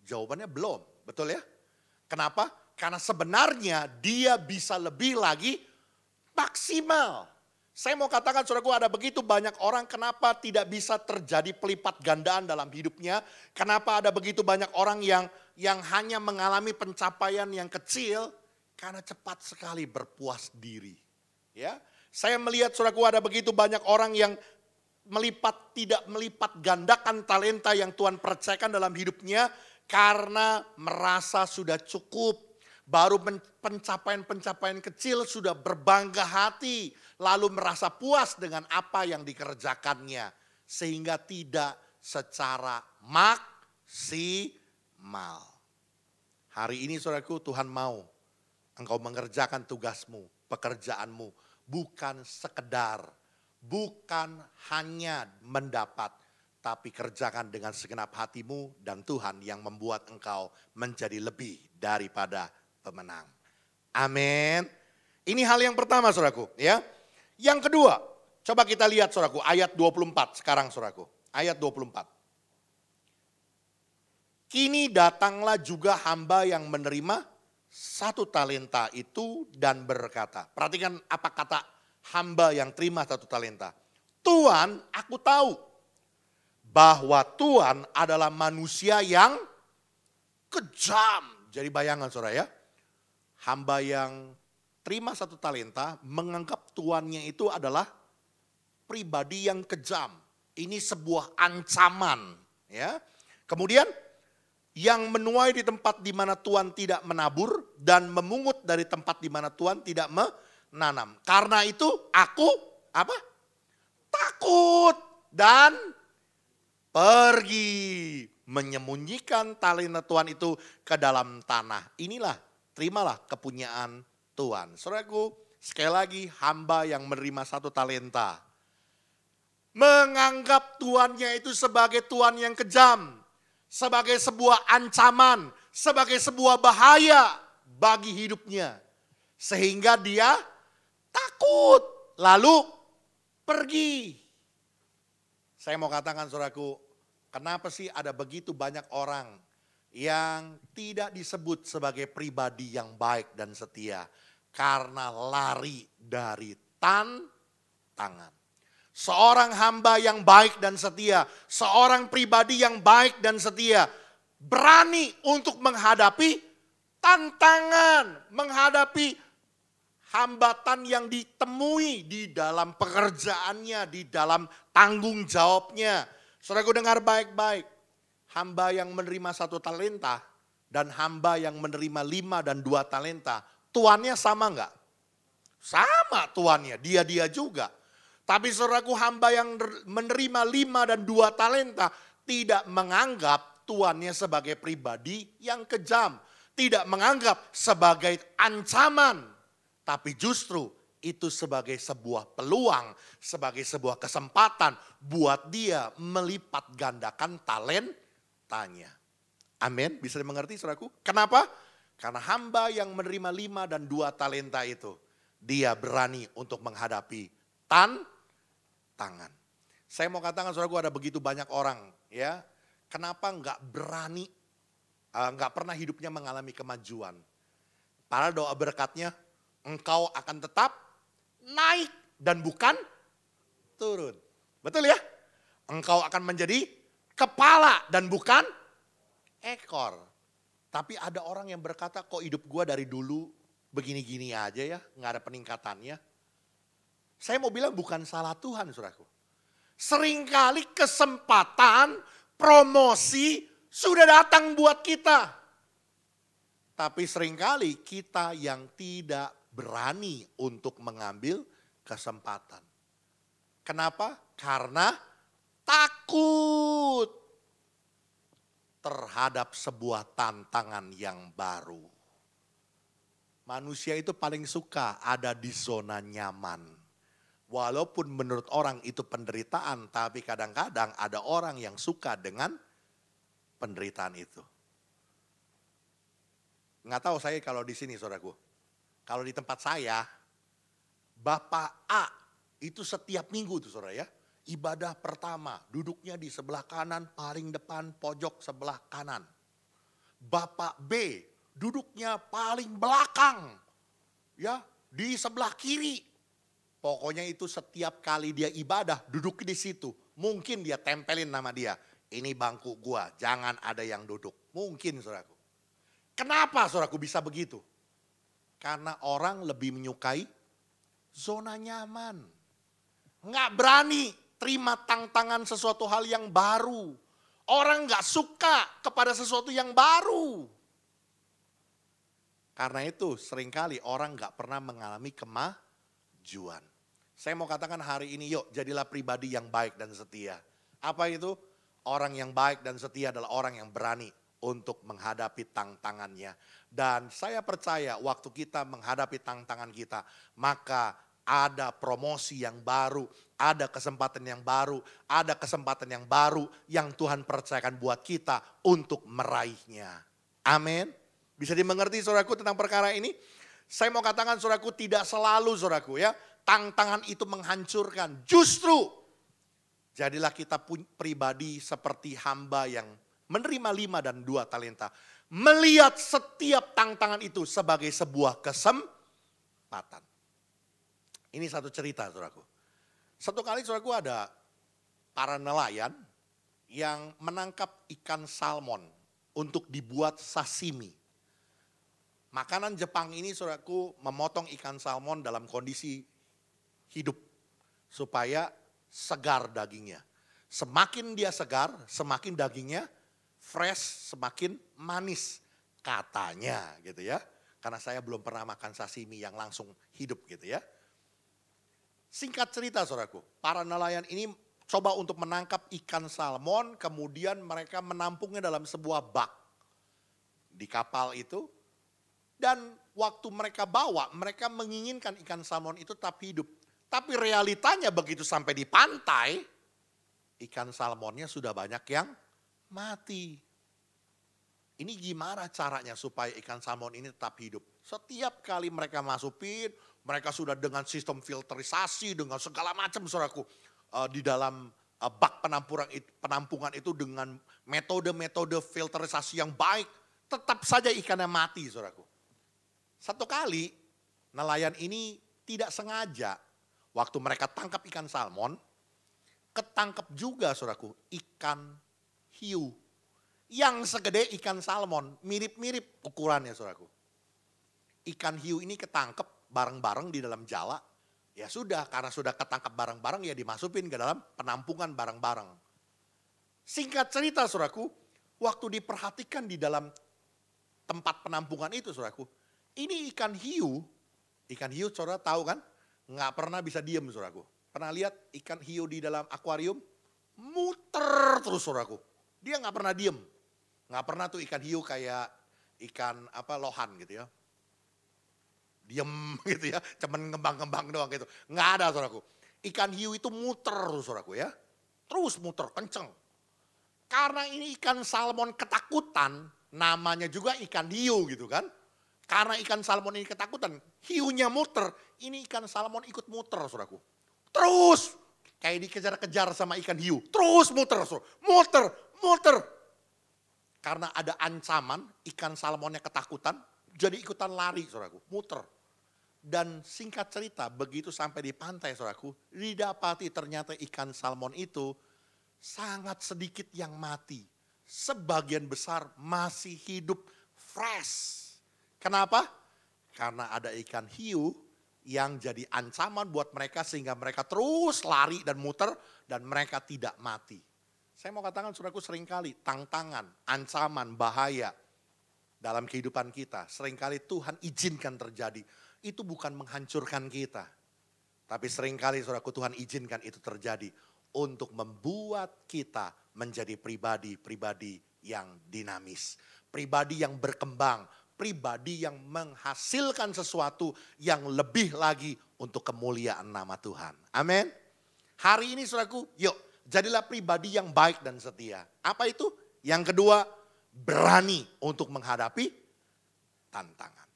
Jawabannya belum, betul ya? Kenapa? Karena sebenarnya dia bisa lebih lagi maksimal. Saya mau katakan saudaraku, ada begitu banyak orang kenapa tidak bisa terjadi pelipat gandaan dalam hidupnya. Kenapa ada begitu banyak orang yang hanya mengalami pencapaian yang kecil. Karena cepat sekali berpuas diri. Ya, saya melihat saudaraku ada begitu banyak orang yang tidak melipat gandakan talenta yang Tuhan percayakan dalam hidupnya. Karena merasa sudah cukup. Baru pencapaian-pencapaian kecil sudah berbangga hati. Lalu merasa puas dengan apa yang dikerjakannya. Sehingga tidak secara maksimal. Hari ini saudaraku, Tuhan mau engkau mengerjakan tugasmu, pekerjaanmu. Bukan sekedar, bukan hanya mendapat. Tapi kerjakan dengan segenap hatimu dan Tuhan yang membuat engkau menjadi lebih daripada pemenang. Amin. Ini hal yang pertama saudaraku ya. Yang kedua, coba kita lihat saudaraku ayat 24 sekarang saudaraku. Ayat 24. Kini datanglah juga hamba yang menerima 1 talenta itu dan berkata. Perhatikan apa kata hamba yang terima 1 talenta. Tuan, aku tahu bahwa Tuan adalah manusia yang kejam. Jadi bayangan saudara ya. Hamba yang terima 1 talenta menganggap tuannya itu adalah pribadi yang kejam. Ini sebuah ancaman. Ya. Kemudian yang menuai di tempat di mana Tuhan tidak menabur dan memungut dari tempat di mana Tuhan tidak menanam. Karena itu aku takut dan pergi menyembunyikan talenta Tuhan itu ke dalam tanah. Inilah, terimalah kepunyaan Tuhan. Saudaraku, sekali lagi hamba yang menerima 1 talenta. Menganggap tuannya itu sebagai tuan yang kejam. Sebagai sebuah ancaman, sebagai sebuah bahaya bagi hidupnya. Sehingga dia takut, lalu pergi. Saya mau katakan saudaraku, kenapa sih ada begitu banyak orang yang tidak disebut sebagai pribadi yang baik dan setia? Karena lari dari tantangan. Seorang hamba yang baik dan setia, seorang pribadi yang baik dan setia, berani untuk menghadapi tantangan, menghadapi hambatan yang ditemui di dalam pekerjaannya, di dalam tanggung jawabnya. Saudaraku dengar baik-baik, hamba yang menerima 1 talenta dan hamba yang menerima 5 dan 2 talenta, tuannya sama enggak? Sama tuannya, dia juga. Tapi saudaraku hamba yang menerima 5 dan 2 talenta tidak menganggap tuannya sebagai pribadi yang kejam. Tidak menganggap sebagai ancaman. Tapi justru itu sebagai sebuah peluang, sebagai sebuah kesempatan buat dia melipat gandakan talentanya. Amin, bisa dimengerti saudaraku? Kenapa? Karena hamba yang menerima 5 dan 2 talenta itu, dia berani untuk menghadapi tantangan. Saya mau katakan saudaraku ada begitu banyak orang ya, kenapa enggak berani, enggak pernah hidupnya mengalami kemajuan. Padahal doa berkatnya, engkau akan tetap naik dan bukan turun. Betul ya? Engkau akan menjadi kepala dan bukan ekor. Tapi ada orang yang berkata, kok hidup gua dari dulu begini-gini aja ya, nggak ada peningkatannya. Saya mau bilang bukan salah Tuhan, saudaraku. Seringkali kesempatan, promosi sudah datang buat kita. Tapi seringkali kita yang tidak berani untuk mengambil kesempatan. Kenapa? Karena takut. terhadap sebuah tantangan yang baru. Manusia itu paling suka ada di zona nyaman. Walaupun menurut orang itu penderitaan, tapi kadang-kadang ada orang yang suka dengan penderitaan itu. Nggak tahu saya kalau di sini saudaraku. Kalau di tempat saya, Bapak A itu setiap minggu tuh saudara ya. Ibadah pertama, duduknya di sebelah kanan, paling depan, pojok sebelah kanan. Bapak B duduknya paling belakang, ya di sebelah kiri. Pokoknya itu setiap kali dia ibadah duduk di situ. Mungkin dia tempelin nama dia. Ini bangku gua, jangan ada yang duduk. Mungkin saudaraku. Kenapa saudaraku bisa begitu? Karena orang lebih menyukai zona nyaman. Nggak berani terima tantangan sesuatu hal yang baru. Orang nggak suka kepada sesuatu yang baru. Karena itu seringkali orang nggak pernah mengalami kemajuan. Saya mau katakan hari ini yuk jadilah pribadi yang baik dan setia. Apa itu? Orang yang baik dan setia adalah orang yang berani untuk menghadapi tantangannya. Dan saya percaya waktu kita menghadapi tantangan kita, maka ada promosi yang baru, ada kesempatan yang baru, ada kesempatan yang baru yang Tuhan percayakan buat kita untuk meraihnya. Amin. Bisa dimengerti saudaraku tentang perkara ini? Saya mau katakan saudaraku tidak selalu saudaraku ya. Tantangan itu menghancurkan. Justru jadilah kita pribadi seperti hamba yang menerima 5 dan 2 talenta. Melihat setiap tantangan itu sebagai sebuah kesempatan. Ini satu cerita saudaraku. Satu kali saudaraku ada para nelayan yang menangkap ikan salmon untuk dibuat sashimi. Makanan Jepang ini saudaraku memotong ikan salmon dalam kondisi hidup supaya segar dagingnya. Semakin dia segar, semakin dagingnya fresh, semakin manis katanya gitu ya. Karena saya belum pernah makan sashimi yang langsung hidup gitu ya. Singkat cerita saudaraku, para nelayan ini coba untuk menangkap ikan salmon, kemudian mereka menampungnya dalam sebuah bak di kapal itu. Dan waktu mereka bawa, mereka menginginkan ikan salmon itu tetap hidup. Tapi realitanya begitu sampai di pantai, ikan salmonnya sudah banyak yang mati. Ini gimana caranya supaya ikan salmon ini tetap hidup? Setiap kali mereka masukin, mereka sudah dengan sistem filterisasi, dengan segala macam saudaraku. Di dalam bak penampungan itu dengan metode-metode filterisasi yang baik. Tetap saja ikannya mati saudaraku. Satu kali nelayan ini tidak sengaja. Waktu mereka tangkap ikan salmon, ketangkep juga saudaraku ikan hiu. Yang segede ikan salmon, mirip-mirip ukurannya saudaraku. Ikan hiu ini ketangkep bareng-bareng di dalam jala. Ya sudah, karena sudah ketangkep bareng-bareng ya dimasukin ke dalam penampungan bareng-bareng. Singkat cerita saudaraku, waktu diperhatikan di dalam tempat penampungan itu saudaraku. Ini ikan hiu saudara tahu kan? Nggak pernah bisa diem saudaraku. Pernah lihat ikan hiu di dalam akuarium? Muter terus saudaraku. Dia nggak pernah diem. Nggak pernah tuh ikan hiu kayak ikan lohan gitu ya. Diem gitu ya, cuman ngembang-ngembang doang gitu. Nggak ada saudaraku. Ikan hiu itu muter terus saudaraku ya. Terus muter, kenceng. Karena ini ikan salmon ketakutan, namanya juga ikan hiu gitu kan. Karena ikan salmon ini ketakutan, hiunya muter, ini ikan salmon ikut muter saudaraku. Terus kayak dikejar-kejar sama ikan hiu, terus muter, muter. Karena ada ancaman, ikan salmonnya ketakutan, jadi ikutan lari saudaraku, muter. Dan singkat cerita, begitu sampai di pantai saudaraku, didapati ternyata ikan salmon itu sangat sedikit yang mati. Sebagian besar masih hidup fresh. Kenapa? Karena ada ikan hiu yang jadi ancaman buat mereka sehingga mereka terus lari dan muter dan mereka tidak mati. Saya mau katakan saudaraku seringkali tantangan, ancaman, bahaya dalam kehidupan kita. Seringkali Tuhan izinkan terjadi. Itu bukan menghancurkan kita. Tapi seringkali saudaraku Tuhan izinkan itu terjadi untuk membuat kita menjadi pribadi-pribadi yang dinamis. Pribadi yang berkembang, pribadi yang menghasilkan sesuatu yang lebih lagi untuk kemuliaan nama Tuhan. Amin. Hari ini saudaraku, yuk jadilah pribadi yang baik dan setia. Apa itu? Yang kedua, berani untuk menghadapi tantangan.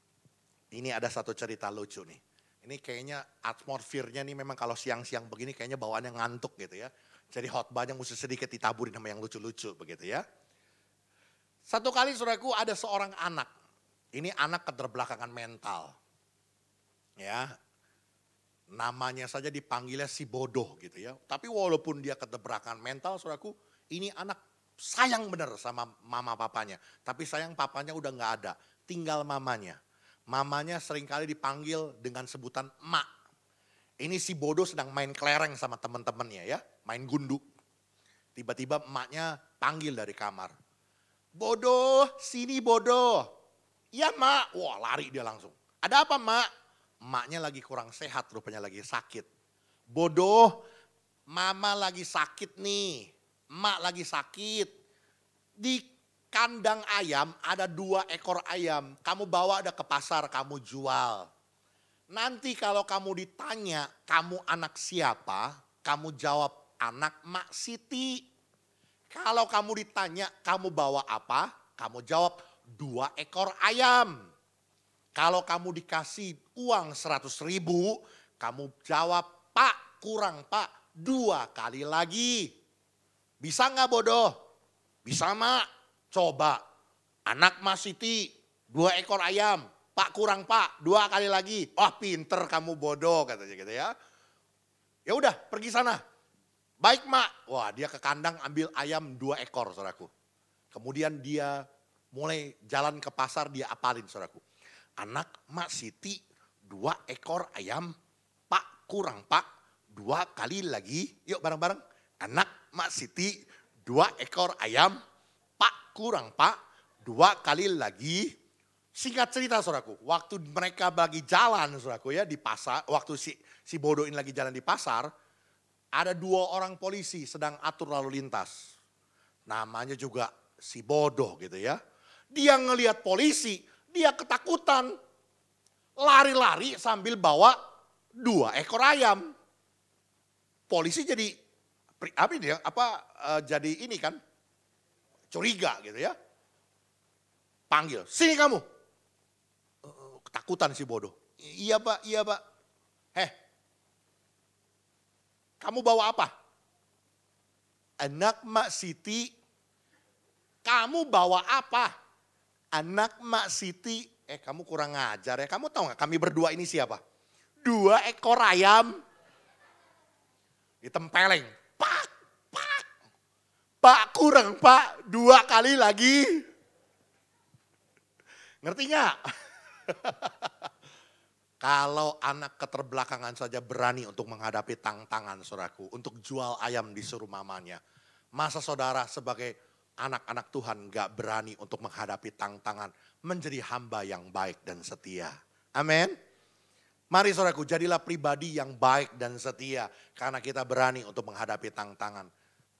Ini ada satu cerita lucu nih. Ini kayaknya atmosfernya nih memang kalau siang-siang begini kayaknya bawaannya ngantuk gitu ya. Jadi khotbahnya mesti sedikit ditaburin sama yang lucu-lucu begitu ya. Satu kali saudaraku ada seorang anak. Ini anak keterbelakangan mental. Ya. Namanya saja dipanggilnya si bodoh gitu ya. Tapi walaupun dia keterbelakangan mental saudaraku, ini anak sayang bener sama mama papanya. Tapi sayang papanya udah gak ada, tinggal mamanya. Mamanya seringkali dipanggil dengan sebutan emak. Ini si bodoh sedang main kelereng sama teman-temannya ya, main gundu. Tiba-tiba emaknya panggil dari kamar. Bodoh, sini bodoh. Iya mak, wah lari dia langsung. Ada apa mak? Emaknya lagi kurang sehat, rupanya lagi sakit. Bodoh, mama lagi sakit nih. Emak lagi sakit. Di kandang ayam ada 2 ekor ayam. Kamu bawa ada ke pasar, kamu jual. Nanti kalau kamu ditanya, kamu anak siapa? Kamu jawab anak Mak Siti. Kalau kamu ditanya, kamu bawa apa? Kamu jawab 2 ekor ayam. Kalau kamu dikasih uang 100.000, kamu jawab, Pak kurang Pak, 2 kali lagi. Bisa nggak bodoh? Bisa mak. Coba, anak Mas Siti 2 ekor ayam, Pak kurang Pak, 2 kali lagi. Wah pinter kamu bodoh katanya gitu ya. Ya udah pergi sana. Baik mak. Wah dia ke kandang ambil ayam 2 ekor saudaraku. Kemudian dia mulai jalan ke pasar dia apalin saudaraku. Anak Mak Siti 2 ekor ayam, Pak kurang Pak, 2 kali lagi. Yuk bareng-bareng. Anak Mak Siti 2 ekor ayam, Pak kurang Pak, 2 kali lagi. Singkat cerita saudaraku, waktu mereka bagi jalan saudaraku ya di pasar, waktu si bodoh ini lagi jalan di pasar, ada 2 orang polisi sedang atur lalu lintas. Namanya juga si bodoh gitu ya. Dia ngelihat polisi, dia ketakutan. Lari-lari sambil bawa 2 ekor ayam. Polisi jadi jadi ini kan curiga gitu ya. Panggil, sini kamu. Ketakutan si bodoh. Iya pak, iya pak. Kamu bawa apa? Anak Mak Siti. Kamu bawa apa? Anak Mak Siti. Kamu kurang ngajar ya. Kamu tahu gak kami berdua ini siapa? 2 ekor ayam. Ditempeleng. Pak. Pak kurang pak, 2 kali lagi. Ngerti gak? Kalau anak keterbelakangan saja berani untuk menghadapi tantangan saudaraku. Untuk jual ayam disuruh mamanya. Masa saudara sebagai anak-anak Tuhan gak berani untuk menghadapi tantangan. Menjadi hamba yang baik dan setia. Amin. Mari saudaraku jadilah pribadi yang baik dan setia. Karena kita berani untuk menghadapi tantangan.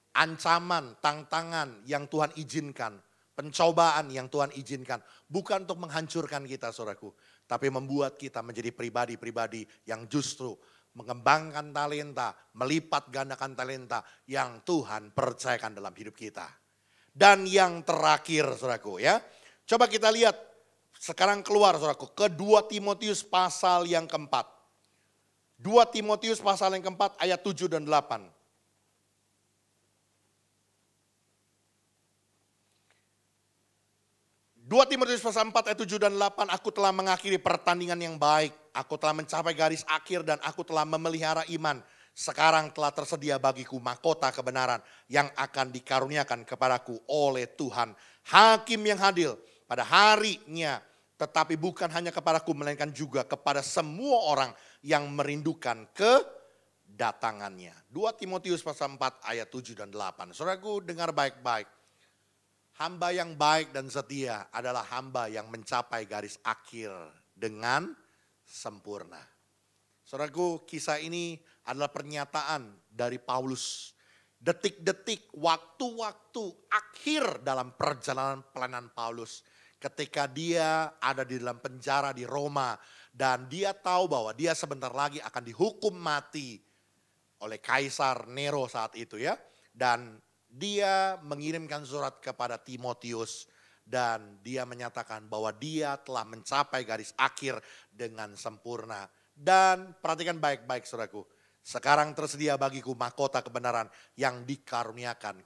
Ancaman, tantangan yang Tuhan izinkan, pencobaan yang Tuhan izinkan, bukan untuk menghancurkan kita saudaraku, tapi membuat kita menjadi pribadi-pribadi yang justru mengembangkan talenta, melipat gandakan talenta yang Tuhan percayakan dalam hidup kita. Dan yang terakhir saudaraku ya, coba kita lihat sekarang keluar saudaraku ke 2 Timotius pasal yang keempat. 2 Timotius pasal yang keempat ayat 7 dan 8. 2 Timotius pasal 4 ayat 7 dan 8, aku telah mengakhiri pertandingan yang baik, aku telah mencapai garis akhir dan aku telah memelihara iman. Sekarang telah tersedia bagiku mahkota kebenaran yang akan dikaruniakan kepadaku oleh Tuhan. Hakim yang adil pada harinya, tetapi bukan hanya kepadaku melainkan juga kepada semua orang yang merindukan kedatangannya. 2 Timotius pasal 4 ayat 7 dan 8. Saudaraku dengar baik-baik. Hamba yang baik dan setia adalah hamba yang mencapai garis akhir dengan sempurna. Saudaraku, kisah ini adalah pernyataan dari Paulus detik-detik, waktu-waktu akhir dalam perjalanan pelayanan Paulus. Ketika dia ada di dalam penjara di Roma dan dia tahu bahwa dia sebentar lagi akan dihukum mati oleh Kaisar Nero saat itu ya. Dan dia mengirimkan surat kepada Timotius dan dia menyatakan bahwa dia telah mencapai garis akhir dengan sempurna. Dan perhatikan baik-baik saudaraku, sekarang tersedia bagiku mahkota kebenaran yang dikaruniakan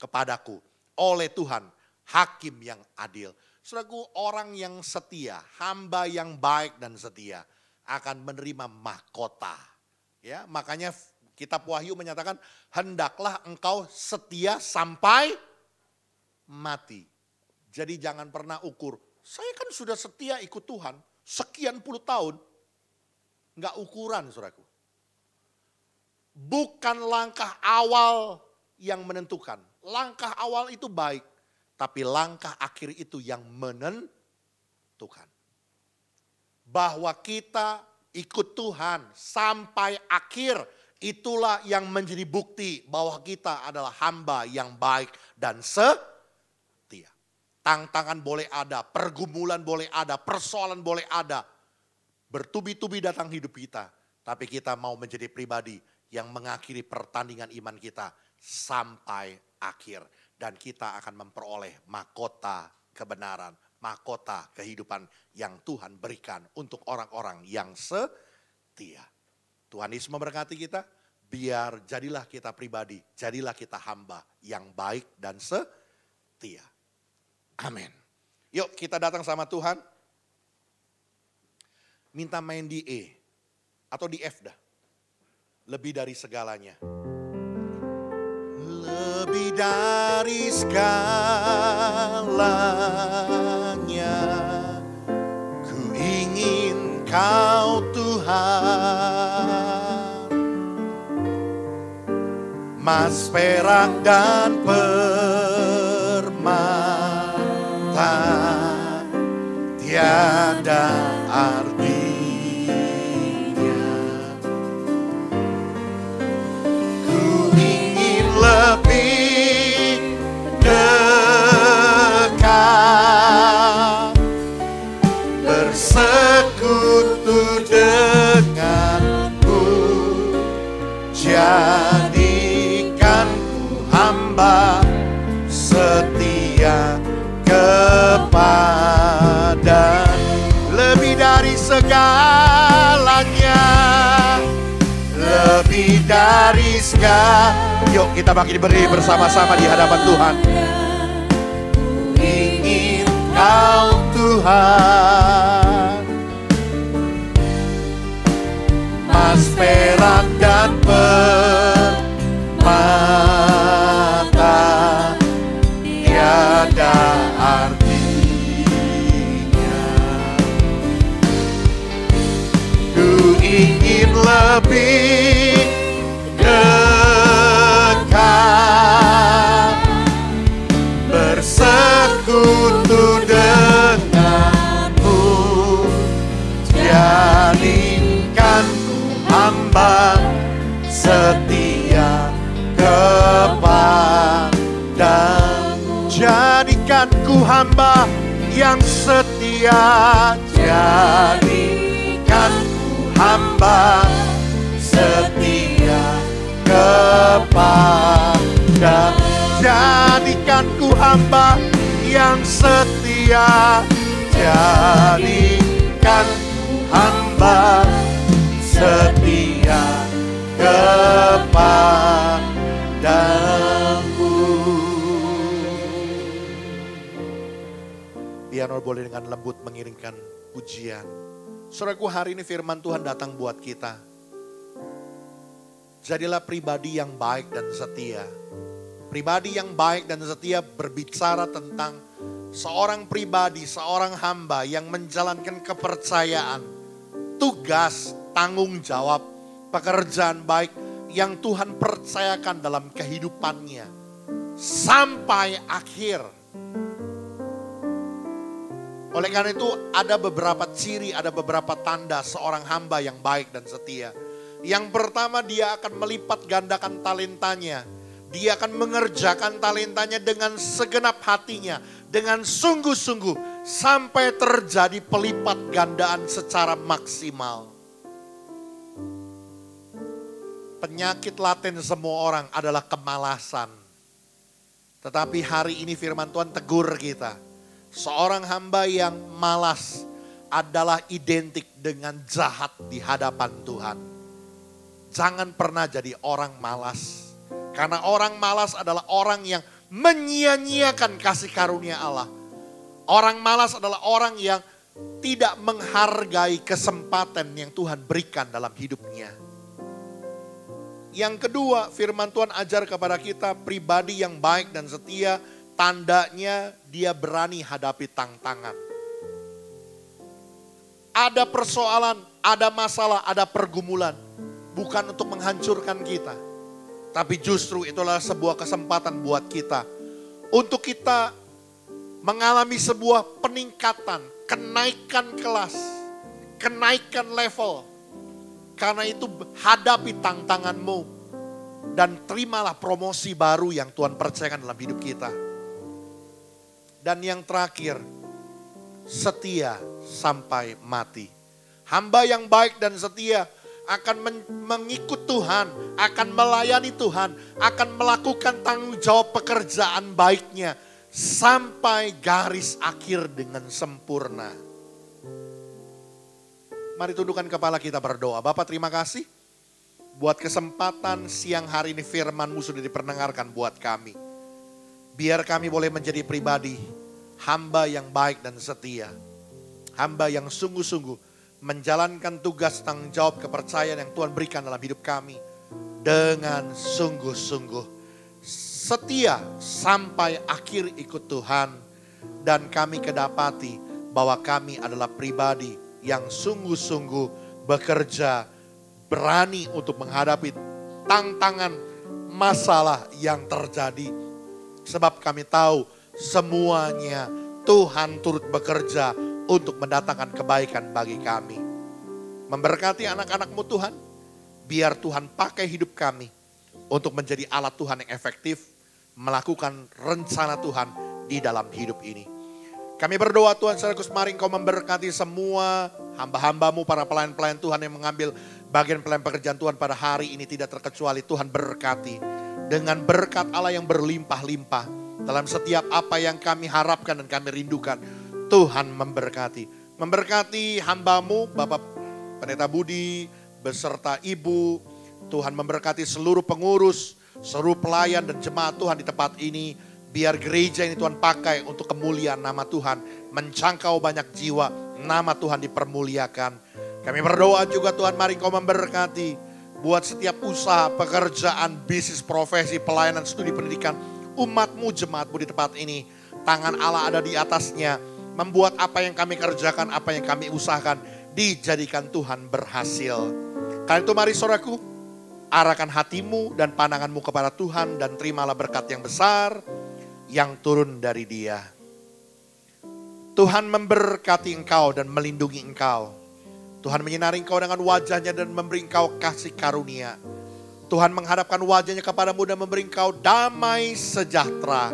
kepadaku oleh Tuhan, hakim yang adil. Saudaraku, orang yang setia, hamba yang baik dan setia akan menerima mahkota. Ya, makanya kitab Wahyu menyatakan hendaklah engkau setia sampai mati. Jadi jangan pernah ukur, saya kan sudah setia ikut Tuhan sekian puluh tahun. Enggak ukuran saudaraku. Bukan langkah awal yang menentukan. Langkah awal itu baik. Tapi langkah akhir itu yang menentukan. Bahwa kita ikut Tuhan sampai akhir. Itulah yang menjadi bukti bahwa kita adalah hamba yang baik dan setia. Tantangan boleh ada, pergumulan boleh ada, persoalan boleh ada. Bertubi-tubi datang hidup kita. Tapi kita mau menjadi pribadi yang mengakhiri pertandingan iman kita sampai akhir. Dan kita akan memperoleh mahkota kebenaran, mahkota kehidupan yang Tuhan berikan untuk orang-orang yang setia. Tuhan Yesus memberkati kita, biar jadilah kita pribadi, jadilah kita hamba yang baik dan setia. Amin. Yuk kita datang sama Tuhan. Minta main di E atau di F dah. Lebih dari segalanya. Lebih dari segalanya, ku ingin Kau Tuhan, emas, perak dan permata, tiada artinya. Ku ingin lebih dekat, bersekutu denganmu, jadikan ku hamba setia kepada. Lebih dari segalanya, lebih dari segalanya. Yuk kita bangkit berdiri bersama-sama di hadapan Tuhan. Ingin Kau Tuhan, emas, perak dan permata, tiada artinya. Ku ingin lebih dekat, bersekutu denganmu, jadikan ku hamba setia kepadamu. Jadikan ku hamba yang setia, jadikan ku hamba setia kepada. Jadikan ku hamba yang setia, jadikan ku hamba setia kepadamu. Piano boleh dengan lembut mengiringkan pujian. Saudaraku, hari ini firman Tuhan datang buat kita. Jadilah pribadi yang baik dan setia. Pribadi yang baik dan setia berbicara tentang seorang pribadi, seorang hamba yang menjalankan kepercayaan, tugas, tanggung jawab, pekerjaan baik yang Tuhan percayakan dalam kehidupannya sampai akhir. Oleh karena itu ada beberapa ciri, ada beberapa tanda seorang hamba yang baik dan setia. Yang pertama, dia akan melipat gandakan talentanya. Dia akan mengerjakan talentanya dengan segenap hatinya, dengan sungguh-sungguh, sampai terjadi pelipat gandaan secara maksimal. Penyakit laten semua orang adalah kemalasan. Tetapi hari ini firman Tuhan tegur kita. Seorang hamba yang malas adalah identik dengan jahat di hadapan Tuhan. Jangan pernah jadi orang malas. Karena orang malas adalah orang yang menyia-nyiakan kasih karunia Allah. Orang malas adalah orang yang tidak menghargai kesempatan yang Tuhan berikan dalam hidupnya. Yang kedua, firman Tuhan ajar kepada kita, pribadi yang baik dan setia, tandanya dia berani hadapi tantangan. Ada persoalan, ada masalah, ada pergumulan. Bukan untuk menghancurkan kita. Tapi justru itulah sebuah kesempatan buat kita. Untuk kita mengalami sebuah peningkatan, kenaikan kelas, kenaikan level. Karena itu hadapi tantanganmu dan terimalah promosi baru yang Tuhan percayakan dalam hidup kita. Dan yang terakhir, setia sampai mati. Hamba yang baik dan setia akan mengikut Tuhan, akan melayani Tuhan, akan melakukan tanggung jawab pekerjaan baiknya sampai garis akhir dengan sempurna. Mari tundukkan kepala kita berdoa. Bapa, terima kasih buat kesempatan siang hari ini firman-Mu sudah diperdengarkan buat kami. Biar kami boleh menjadi pribadi hamba yang baik dan setia. Hamba yang sungguh-sungguh menjalankan tugas tanggung jawab kepercayaan yang Tuhan berikan dalam hidup kami. Dengan sungguh-sungguh setia sampai akhir ikut Tuhan. Dan kami kedapati bahwa kami adalah pribadi yang sungguh-sungguh bekerja, berani untuk menghadapi tantangan masalah yang terjadi. Sebab kami tahu semuanya Tuhan turut bekerja untuk mendatangkan kebaikan bagi kami. Memberkati anak-anak-Mu Tuhan, biar Tuhan pakai hidup kami untuk menjadi alat Tuhan yang efektif, melakukan rencana Tuhan di dalam hidup ini. Kami berdoa Tuhan secara khusus, mari Engkau memberkati semua hamba-hamba-Mu, para pelayan-pelayan Tuhan yang mengambil bagian pelayan pekerjaan Tuhan pada hari ini tidak terkecuali. Tuhan berkati dengan berkat Allah yang berlimpah-limpah dalam setiap apa yang kami harapkan dan kami rindukan. Tuhan memberkati. Memberkati hamba-Mu, Bapak Pendeta Budi, beserta Ibu. Tuhan memberkati seluruh pengurus, seluruh pelayan dan jemaat Tuhan di tempat ini. Biar gereja ini Tuhan pakai untuk kemuliaan nama Tuhan. Menjangkau banyak jiwa, nama Tuhan dipermuliakan. Kami berdoa juga Tuhan, mari Engkau memberkati. Buat setiap usaha, pekerjaan, bisnis, profesi, pelayanan, studi pendidikan. Umat-Mu, jemaat-Mu di tempat ini. Tangan Allah ada di atasnya. Membuat apa yang kami kerjakan, apa yang kami usahakan, dijadikan Tuhan berhasil. Karena itu mari saudaraku, arahkan hatimu dan pandanganmu kepada Tuhan dan terimalah berkat yang besar yang turun dari Dia. Tuhan memberkati engkau dan melindungi engkau. Tuhan menyinari engkau dengan wajahnya dan memberi engkau kasih karunia. Tuhan menghadapkan wajahnya kepadamu dan memberi engkau damai sejahtera.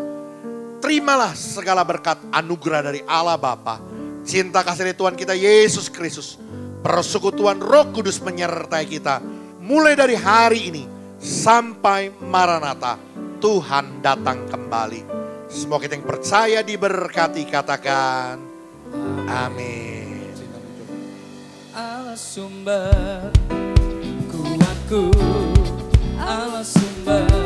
Terimalah segala berkat anugerah dari Allah Bapa, cinta kasih dari Tuhan kita Yesus Kristus, persekutuan Roh Kudus menyertai kita mulai dari hari ini sampai Maranatha, Tuhan datang kembali. Semua kita yang percaya diberkati, katakan amin. Allah sumber kuatku, Allah sumber